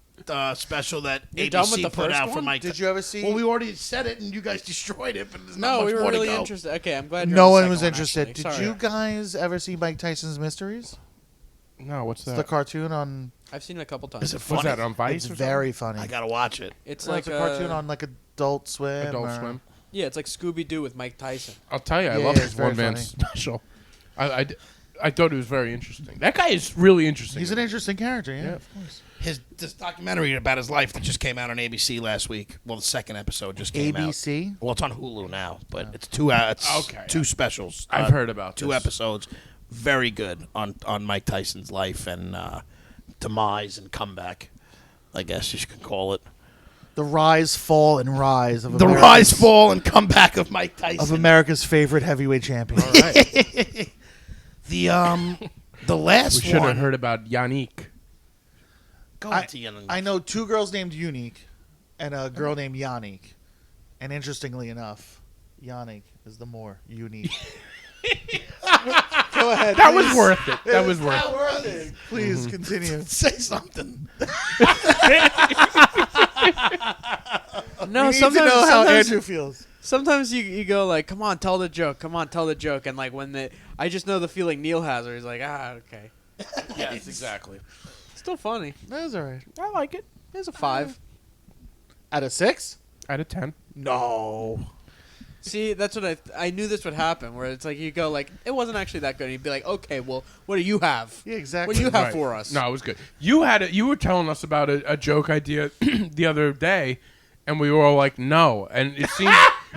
special that You're ABC done with the put first out for one? Mike. Did you ever see? Well, we already said it, and you guys destroyed it, but there's not no, much we were more really to go. interested. Okay, I'm glad. You're No on the one second was one, interested. actually. Did Sorry. you guys ever see Mike Tyson's Mysteries? No, what's It's that? the cartoon on. I've seen it a couple times. Is it What's funny? that on Vice? It's or very funny. I got to watch it. It's Well, like it's a cartoon on like Adult Swim. something? Adult or- Swim. Yeah, it's like Scooby Doo with Mike Tyson. I'll tell you, I Yeah, love it's his very one-man funny. special. I thought it was very interesting. That guy is really interesting. He's an interesting character. Yeah, Yeah. of course. This documentary about his life that just came out on ABC last week. Well, the second episode just came out. ABC. Well, it's on Hulu now, but it's two specials. I've heard about two this. episodes. Very good on Mike Tyson's life and demise and comeback, I guess you could call it. The rise, fall, and rise of The America's, rise, fall, and comeback of Mike Tyson. of America's favorite heavyweight champion. All right. The last We should one. have heard about Yannick. Go into Yannick. I know two girls named Unique and a girl named Yannick. And interestingly enough, Yannick is the more unique. Go ahead. That please. was worth it. That was worth Not it. worth it. Please continue. Say something. No, We need to know how Andrew feels. Sometimes you go like, come on, tell the joke. Come on, tell the joke. And like I just know the feeling Neil has, where he's like, okay, Yes, exactly. still funny. That was all right. I like it. It's a 5. Out of 6? Out of 10. No. See, that's what I knew this would happen. Where it's like you go like, it wasn't actually that good. And you'd be like, okay, well, what do you have? Yeah, exactly. What do you have Right. for us? No, it was good. You had it. You were telling us about a joke idea the other day, and we were all like, "No." And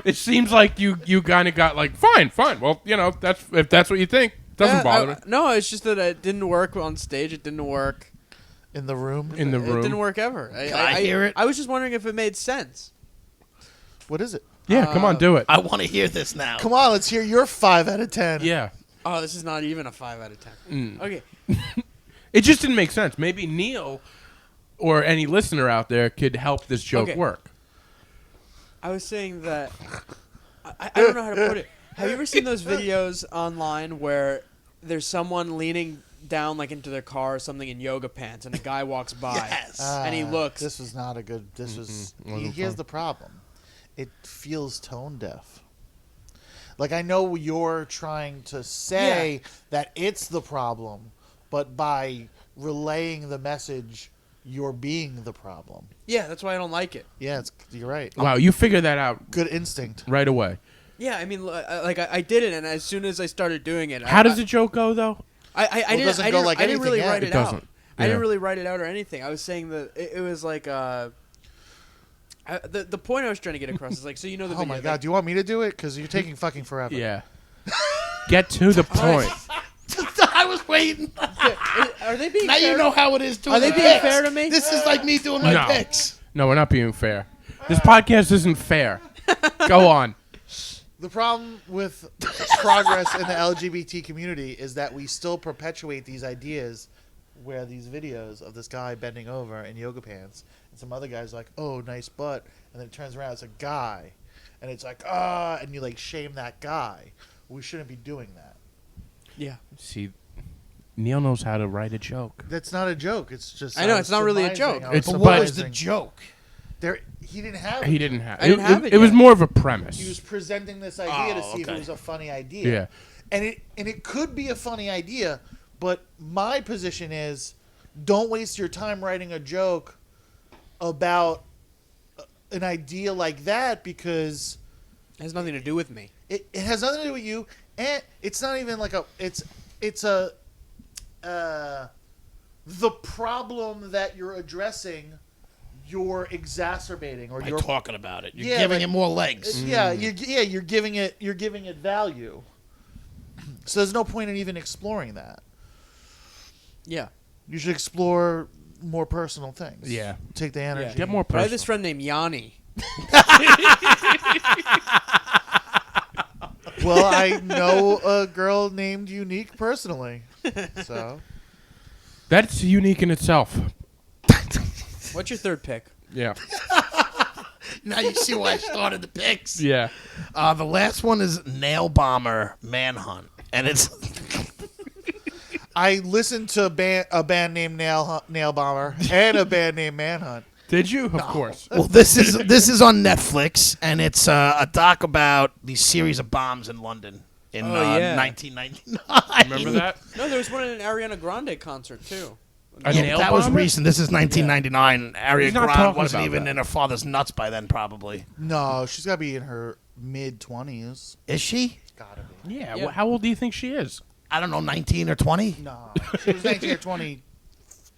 it seems like you kind of got like, "Fine. Well, if that's what you think, doesn't Yeah, bother me." No, it's just that it didn't work on stage. It didn't work. In the room? In the It didn't room. work ever. Can I hear it? I was just wondering if it made sense. What is it? Yeah, come on, do it. I want to hear this now. Come on, let's hear your 5 out of 10. Yeah. Oh, this is not even a 5 out of 10. Okay. It just didn't make sense. Maybe Neil or any listener out there could help this joke Okay. work. I was saying that I don't know how to put it. Have you ever seen those videos online where there's someone leaning down like into their car or something in yoga pants, and a guy walks by, Yes. and he looks. This was not a good. This was. Wasn't Here's fun. the problem. It feels tone deaf. Like I know you're trying to say that it's the problem, but by relaying the message, you're being the problem. Yeah, that's why I don't like it. Yeah, you're right. Wow, you figured that out Good instinct. right away. Yeah, I mean, like I did it, and as soon as I started doing it, How does the joke go, though? I it doesn't go like I didn't really anything, yeah. write It it out. doesn't. I Yeah. didn't really write it out or anything. I was saying that it was like the point I was trying to get across is like, so you know the Oh video, my like- god, do you want me to do it? Because you're taking fucking forever. Yeah. Get to the point. I was waiting. Are they being Now fair? you know how it is doing Are they the being picks. fair to me? This is like me doing my No. picks. No, we're not being fair. This podcast isn't fair. Go on. The problem with progress in the LGBT community is that we still perpetuate these ideas where these videos of this guy bending over in yoga pants and some other guy's like, oh, nice butt. And then it turns around, it's a guy. And it's like, and you like shame that guy. We shouldn't be doing that. Yeah. See, Neil knows how to write a joke. That's not a joke. It's just. I know, it's not really a surmising. joke. I was It's- But what was surmising. the joke? He didn't have. He didn't have. I didn't have it It was yet. more of a premise. He was presenting this idea to see if okay. it was a funny idea. Yeah. And it could be a funny idea, but my position is, don't waste your time writing a joke about an idea like that, because It has nothing to do with me. it has nothing to do with you, and it's not even like it's a the problem that you're addressing, you're exacerbating, or By you're talking about it. You're Yeah, giving like- it more legs. you're giving it value. So there's no point in even exploring that. Yeah. You should explore more personal things. Yeah. Take the energy. Get more But I have personal. this friend named Yanni. Well, I know a girl named Unique personally. So That's unique in itself. What's your third pick? Yeah. Now you see why I started the picks. Yeah. The last one is Nail Bomber Manhunt. And it's I listened to a band named Nail Bomber and a band named Manhunt. Did you? Of course. well, this is on Netflix, and it's a doc about the series of bombs in London in Oh, yeah. 1999. Remember that? No, there was one at an Ariana Grande concert, too. A Yeah, nail that was bomber? recent. This is 1999. Ariana He's not Grande talking wasn't about even that. in her father's nuts by then, probably. No, she's got to be in her mid-20s. Is she? Gotta be. Yeah. Yeah. Well, how old do you think she is? I don't know, 19 or 20? No, she was 19 or 20.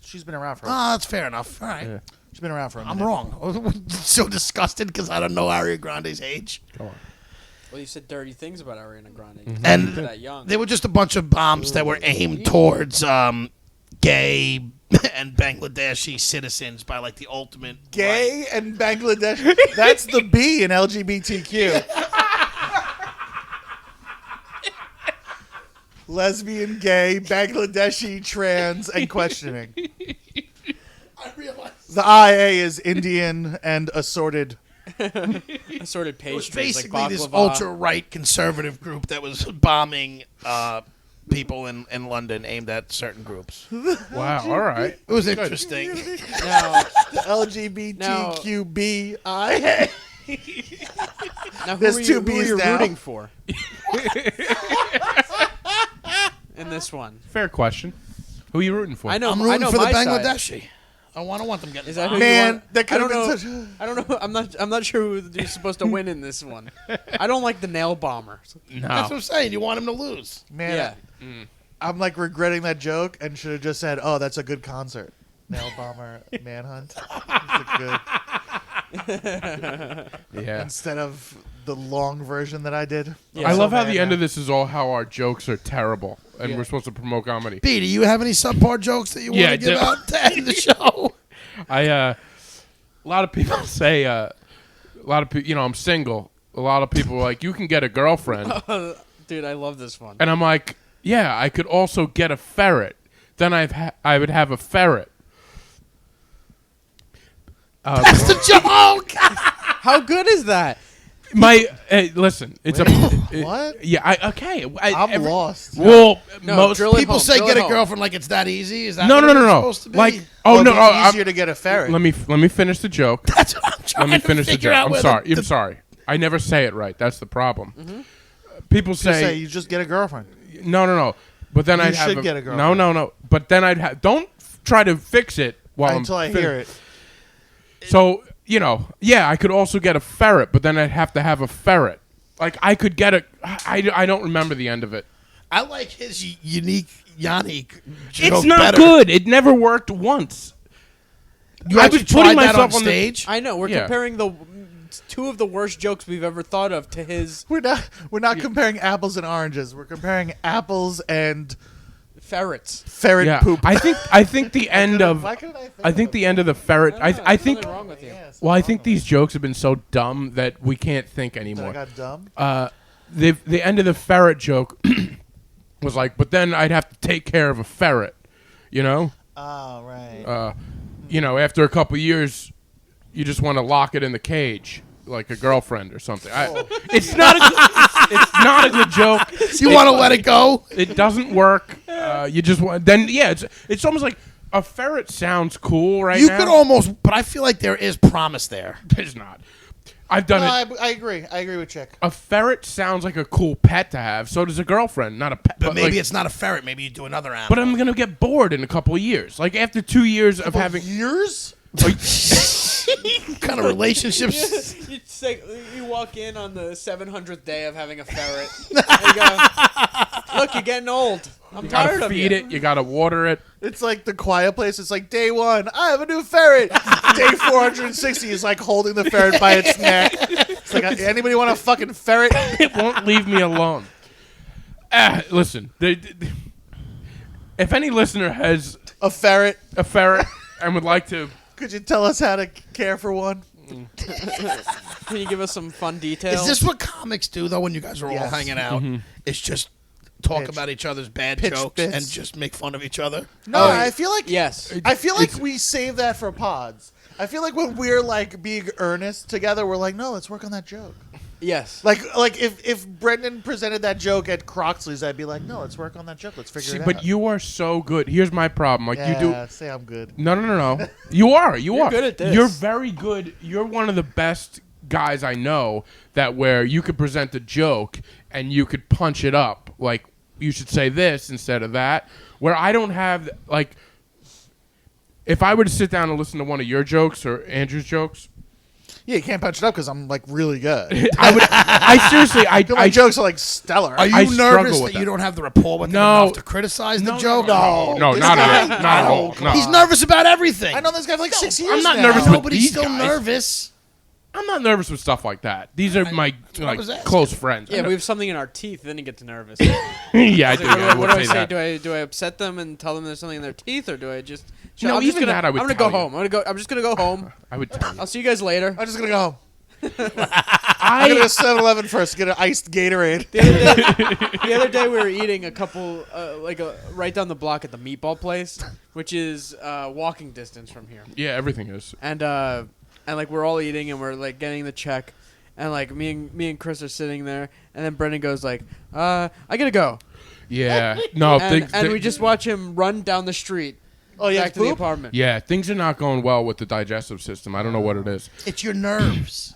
She's been around for. Oh, that's fair enough. All right. Yeah. She's been around for a I'm minute. wrong. So disgusted because I don't know Ariana Grande's age. Go on. Well, you said dirty things about Ariana Grande. And You're that young. they were just a bunch of bombs that were aimed towards gay and Bangladeshi citizens by like the ultimate Gay and Bangladesh. That's the B in LGBTQ. Lesbian, gay, Bangladeshi, trans, and questioning. I realized The IA is Indian and assorted. Assorted it was pastries, basically like this baklava. ultra right conservative group that was bombing people in London aimed at certain groups. Wow. All right. It was interesting. Now, LGBTQBIA. now who There's are you, two who are B's you now. rooting for? In this one. Fair question. Who are you rooting for? I know. I'm I rooting know for the my side. Bangladeshi. I want them getting Is that who bombed. you Man, want? that could I have don't been know. such. I don't know. I'm not sure who you're supposed to win in this one. I don't like the nail bomber. No. That's what I'm saying. You want him to lose. Man, Yeah. I'm like regretting that joke and should have just said, "Oh, that's a good concert." Nail Bomber Manhunt. It's a good. Yeah. Instead of the long version that I did. Yeah. I I'm love so how mad the end now. of this is all how our jokes are terrible, and Yeah. we're supposed to promote comedy. B, do you have any subpar jokes that you Yeah, want to give do- out to end the show? A lot of people say, a lot of people, I'm single. A lot of people are like, you can get a girlfriend, Dude, I love this one. and I'm like, yeah, I could also get a ferret. Then I would have a ferret. That's the joke. How good is that? Listen, it's What? Yeah, okay. I'm lost. Well, No, most drill it People home, say drill get it a home. girlfriend like it's that easy. Is that no, what no, no, it's no. supposed to be? Like, Well, oh it'd no, be easier to get a ferret. let me finish the joke. That's what I'm trying Let me to finish the figure joke. out. I'm where sorry. the- I'm sorry. I never say it right. That's the problem. People Just say say, you just get a girlfriend. no. But then You I'd have should get a no, girlfriend. no. But then I'd have. Don't try to fix it while Until I I'm hear it. So yeah, I could also get a ferret, but then I'd have to have a ferret. Like I could get a. I don't remember the end of it. I like his unique Yanni joke It's not better. good. It never worked once. You I actually was putting tried that myself on on the- stage. I know. We're Yeah. comparing the two of the worst jokes we've ever thought of to his We're not comparing apples and oranges. We're comparing apples and ferrets. ferret Yeah, poop. I think the end of. Why couldn't I think I think the end of the ferret. I There's think. something wrong with you. Well, I think these jokes have been so dumb that we can't think I anymore. got dumb. The end of the ferret joke was like, but then I'd have to take care of a ferret, Oh, right. after a couple years, you just want to lock it in the cage, like a girlfriend or something. It's not it's not a good joke. You want to let it go? It doesn't work. You just want then it's almost like a ferret sounds cool right You now. could almost, but I feel like there is promise there. There's not. I've done it. I agree. I agree with Chick. A ferret sounds like a cool pet to have. So does a girlfriend, not a pet. But maybe like, it's not a ferret. Maybe you do another animal. But I'm gonna get bored in a couple of years. Like after 2 years of having. Years? Like, what kind of relationships? You say, you walk in on the 700th day of having a ferret. And you go, look, you're getting old. I'm you tired gotta of feed you. it. You gotta water it. It's like the Quiet Place. It's like day 1, I have a new ferret. Day 460 is like holding the ferret by its neck. It's like, anybody want a fucking ferret? It won't leave me alone. Listen, if any listener has A ferret. a ferret and would like to, Could you tell us how to care for one? Can you give us some fun details? Is this what comics do, though, when you guys are all Yes. hanging out? Mm-hmm. It's just talk Pitch. about each other's bad Pitch jokes bits. and just make fun of each other? No, Oh, I feel like Yes. I feel like we save that for pods. I feel like when we're like being earnest together, we're like, no, let's work on that joke. Yes. Like if Brendan presented that joke at Croxley's, I'd be like, no, let's work on that joke. Let's figure see, it out. but you are so good. Here's my problem. Like you do. Yeah, say I'm good. No. You are. You are good at this. You're very good. You're one of the best guys I know that where you could present a joke and you could punch it up. Like you should say this instead of that. Where I don't have like, if I were to sit down and listen to one of your jokes or Andrew's jokes, Yeah, you can't punch it up because I'm like really good. I seriously, I My jokes are like stellar. Are you I nervous struggle that with you that. don't have the rapport with them No. enough to criticize the joke? No, This not guy- at all. Not at all. No. He's nervous about everything. I know this guy for like 6 years. I'm not now. nervous No, with but he's these still guys. nervous. I'm not nervous with stuff like that. These are my like was asking. close friends. Yeah, we have something in our teeth, then you get nervous. yeah, I do. I What would do I say say? that. Do I upset them and tell them there's something in their teeth, or do I just? No, I'm just even gonna, that I would I'm gonna tell go you. home. I'm just gonna go home. I would tell you. I'll see you guys later. I'm just gonna go home. I'm gonna go to 7-Eleven first. Get an iced Gatorade. The other day we were eating a couple, right down the block at the meatball place, which is walking distance from here. Yeah, everything is. And like we're all eating and we're like getting the check, and like me and Chris are sitting there, and then Brendan goes like, I gotta go, Yeah. No. and we just watch him run down the street Oh yeah, back to the apartment. Yeah, things are not going well with the digestive system. I don't know what it is. It's your nerves.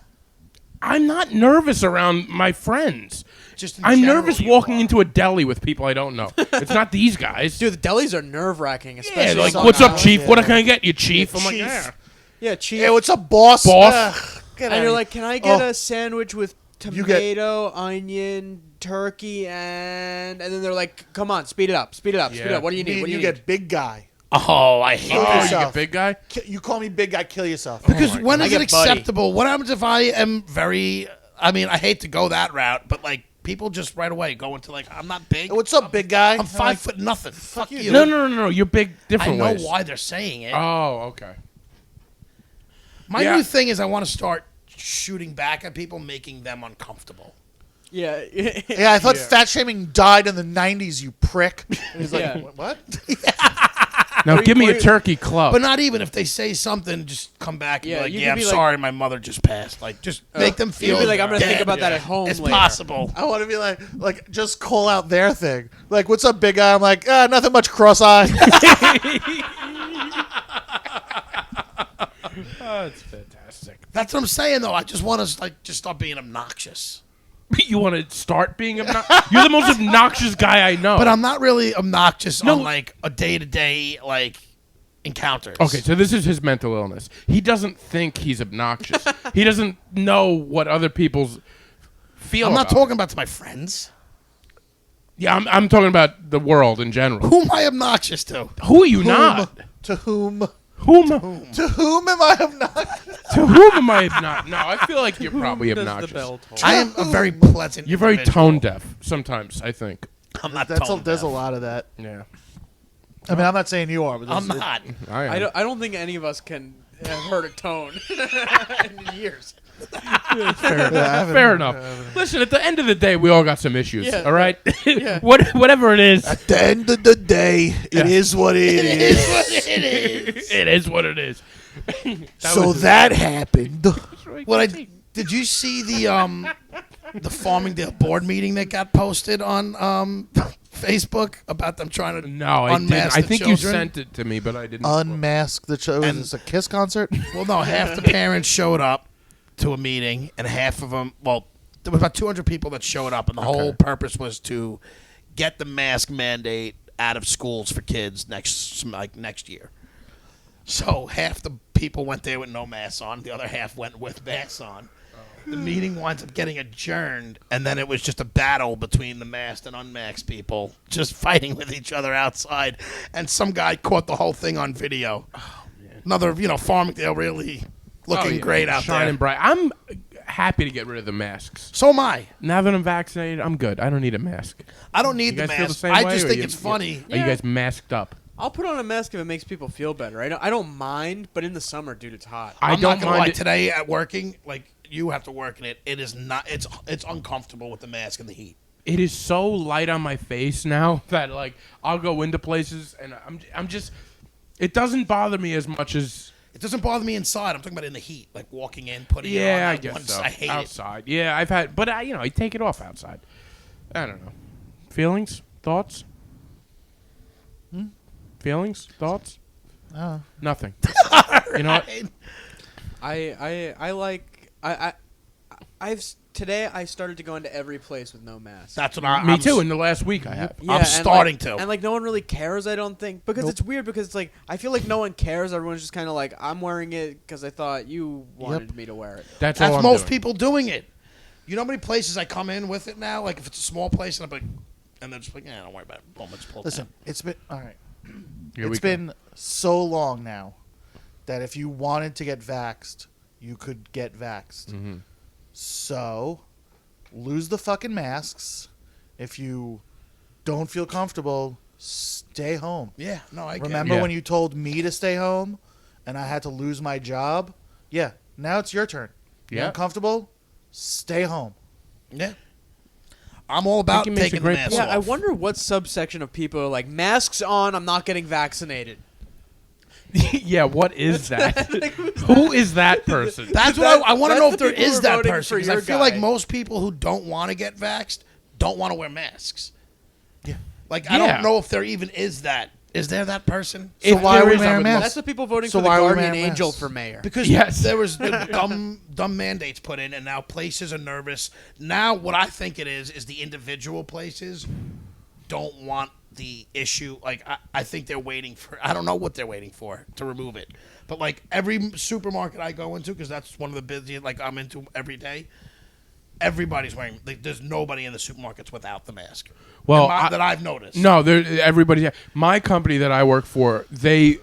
I'm not nervous around my friends. Just in I'm general, nervous you walking are. into a deli with people I don't know. It's not these guys. Dude, the delis are nerve wracking, Yeah, especially. like, sometimes. what's up, chief? Yeah. What can I get you, chief? I'm like, Chief. yeah. Yeah, chief. Yeah, what's up, boss? Boss. Get And outta you're here. like, can I get Oh. a sandwich with You get- tomato, onion, turkey, and then they're like, come on, speed it up, speed it up, speed it Yeah. up. What do you Me need? and What do you you need? get big guy. Oh, I hate Oh, that. You yourself. get big guy? You call me big guy, kill yourself. Because my when God. is I it get buddy. acceptable? What happens if I am very... I mean, I hate to go that route, but like people just right away go into like, I'm not big. What's up, big guy? I'm 5 foot nothing. Fuck you. No. You're big I different know ways. why they're saying it. Oh, okay. My Yeah. new thing is I want to start shooting back at people, making them uncomfortable. Yeah. Yeah, I thought fat shaming died in the 90s, you prick. And he's like, Yeah. what? Now give me or a you- turkey club. But not even if they say something, just come back and Yeah, be like, you yeah, could I'm be like- sorry, my mother just passed. Like, just make them feel You'd be like, I'm gonna think dead. about that at home It's later. possible. I want to be like, just call out their thing. Like, what's up, big guy? I'm like, nothing much, cross-eyed. Oh, it's fantastic. That's what I'm saying, though. I just want to like just start being obnoxious. You want to start being obnoxious? You're the most obnoxious guy I know. But I'm not really obnoxious No. on like a day-to-day like encounters. Okay, so this is his mental illness. He doesn't think he's obnoxious. He doesn't know what other people's feel I'm not about talking about to my friends. Yeah, I'm talking about the world in general. Who am I obnoxious to? Who are you not? To whom? Whom? To whom am I obnoxious? To whom am I obnoxious? No, I feel like you're probably Does the obnoxious. bell toll? I am a very pleasant. You're very individual. tone deaf sometimes, I think. I'm not There's tone a deaf. lot of that. Yeah. I mean, I'm not saying you are, but I'm there's- not. I am. I don't think any of us can have heard a tone in years. Fair enough. Listen, at the end of the day, we all got some issues. Yeah. All right. Yeah. Whatever it is, At the end of the day, it is what it is. It is. it is what it is. So that happened. What I Did you see the Farmingdale board meeting that got posted on Facebook about them trying to No, I didn't. unmask I the think children? you sent it to me, but I didn't. Unmask the child. And- Is this a Kiss concert? Well, no, half the parents showed up to a meeting, and half of them, well, there was about 200 people that showed up, and the whole purpose was to get the mask mandate out of schools for kids next year. So half the people went there with no masks on, the other half went with masks on. The meeting winds up getting adjourned, and then it was just a battle between the masked and unmasked people, just fighting with each other outside. And some guy caught the whole thing on video. Another, Farmingdale really looking great out shining there. bright. I'm happy to get rid of the masks. So am I. Now that I'm vaccinated, I'm good. I don't need a mask. I don't need You the guys feel the mask. same I way, just or think you- it's funny. Are you guys masked up? I'll put on a mask if it makes people feel better. I don't mind, but in the summer, dude, it's hot. I I'm don't not gonna mind lie. it. Today at working, like you have to work in it. It is not. It's uncomfortable with the mask and the heat. It is so light on my face now that like I'll go into places and I'm just. It doesn't bother me as much as. It doesn't bother me inside. I'm talking about in the heat, like walking in, putting it on. Yeah, I at guess once. so. I hate it. Outside. Yeah, I've had, but I take it off outside. I don't know. Feelings, thoughts. Feelings, thoughts. Nothing. You know what? Today I started to go into every place with no mask. That's what I. Me I'm too. In the last week, I have. Yeah, I'm and, starting to. And like no one really cares, I don't think, because it's weird because it's like I feel like no one cares. Everyone's just kind of like I'm wearing it because I thought you wanted me to wear it. That's all That's I'm most doing. people doing it. You know how many places I come in with it now? Like if it's a small place, and I'm like, and they're just like, yeah, don't worry about it. Boom, it's pulled Listen, down. it's been all right. Here we It's go. been so long now that if you wanted to get vaxxed, you could get vaxxed. Mm-hmm. So, lose the fucking masks. If you don't feel comfortable, stay home. Yeah, no, I get it. Remember Yeah. when you told me to stay home and I had to lose my job? Yeah, now it's your turn. You're Yeah. uncomfortable? Stay home. Yeah. I'm all about he makes a taking the great mask point. off. Yeah, I wonder what subsection of people are like masks on. I'm not getting vaccinated. Yeah, what is that? Who is that person? That's what I want to That's know the if there people who is are that voting person. for 'Cause I your feel like guy. most people who don't want to get vaxxed don't want to wear masks. Yeah. Like, I Yeah. don't know if there even is that. Is there that person? So If why there are we is, I wearing would masks? That's the people voting So for the why are we guardian wearing angel masks? for mayor. Because Yes. there was the dumb mandates put in, and now places are nervous. Now, what I think it is the individual places don't want the issue. Like, I think they're waiting for. I don't know what they're waiting for to remove it. But like every supermarket I go into, because that's one of the busiest. Like I'm into every day. Everybody's wearing. Like, there's nobody in the supermarkets without the mask. Well, that I've noticed. No, everybody's. My company that I work for, a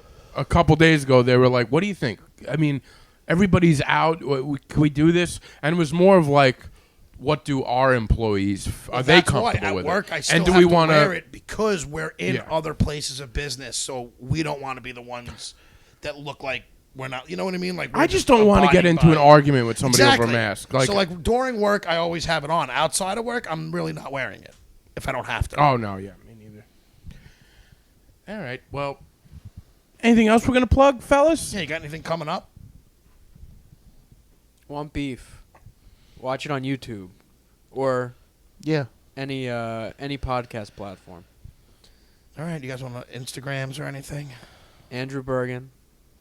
couple days ago, they were like, "What do you think?" I mean, everybody's out. Can we do this? And it was more of like, "What do our employees? Are they That's why comfortable with at work it?" I still And do have we to want wear it because we're in Yeah. other places of business, so we don't want to be the ones that look like we're not. You know what I mean? Like I we're just don't want to get abiding into an by- argument with somebody Exactly. over a mask. Like, so, like during work, I always have it on. Outside of work, I'm really not wearing it if I don't have to. oh no, yeah, me neither. All right, well, anything else we're gonna plug, fellas? Yeah, you got anything coming up? Want beef? Watch it on YouTube, or Yeah. any podcast platform. All right, you guys want Instagrams or anything? Andrew Bergen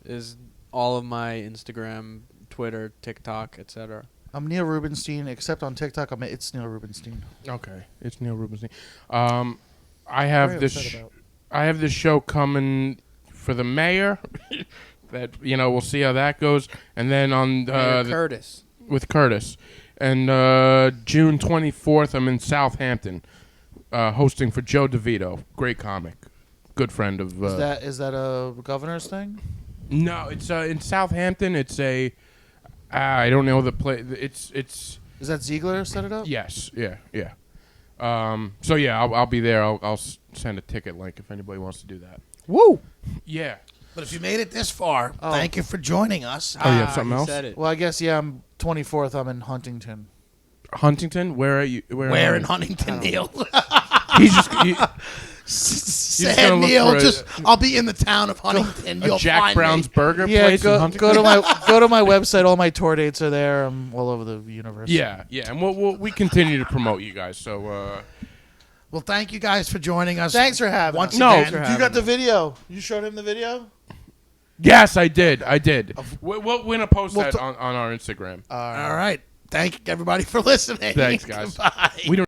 is all of my Instagram, Twitter, TikTok, etc. I'm Neil Rubenstein, except on TikTok, it's Neil Rubenstein. Okay, it's Neil Rubenstein. I have Very this. upset about. I have this show coming for the mayor. That we'll see how that goes, and then on Curtis. with Curtis, and June 24th, I'm in Southampton, hosting for Joe DeVito, great comic, good friend of. Is that a governor's thing? No, it's in Southampton. It's a. I don't know the place. It's. Is that Ziegler set it up? Yes. Yeah. Yeah. So yeah, I'll be there. I'll send a ticket link if anybody wants to do that. Woo! Yeah. But if you made it this far, Oh. thank you for joining us. Oh, you have something he else? Said it. Well, I guess, yeah, I'm 24th. I'm in Huntington. Huntington. Where are you? Where in Huntington, Neil? He's just. gonna Sad look Neil. for I'll be in the town of Huntington. A You'll Jack find Brown's me. Burger Yeah, place. in go Huntington? to my website. All my tour dates are there. I'm all over the universe. Yeah, and we continue to promote you guys. So Well, thank you guys for joining us. Thanks for having once us. No. again. You got the video. You showed him the video. yes, I did. We're gonna post Well, that on our Instagram. All right. Thank everybody for listening. Thanks, guys. Goodbye. We don't.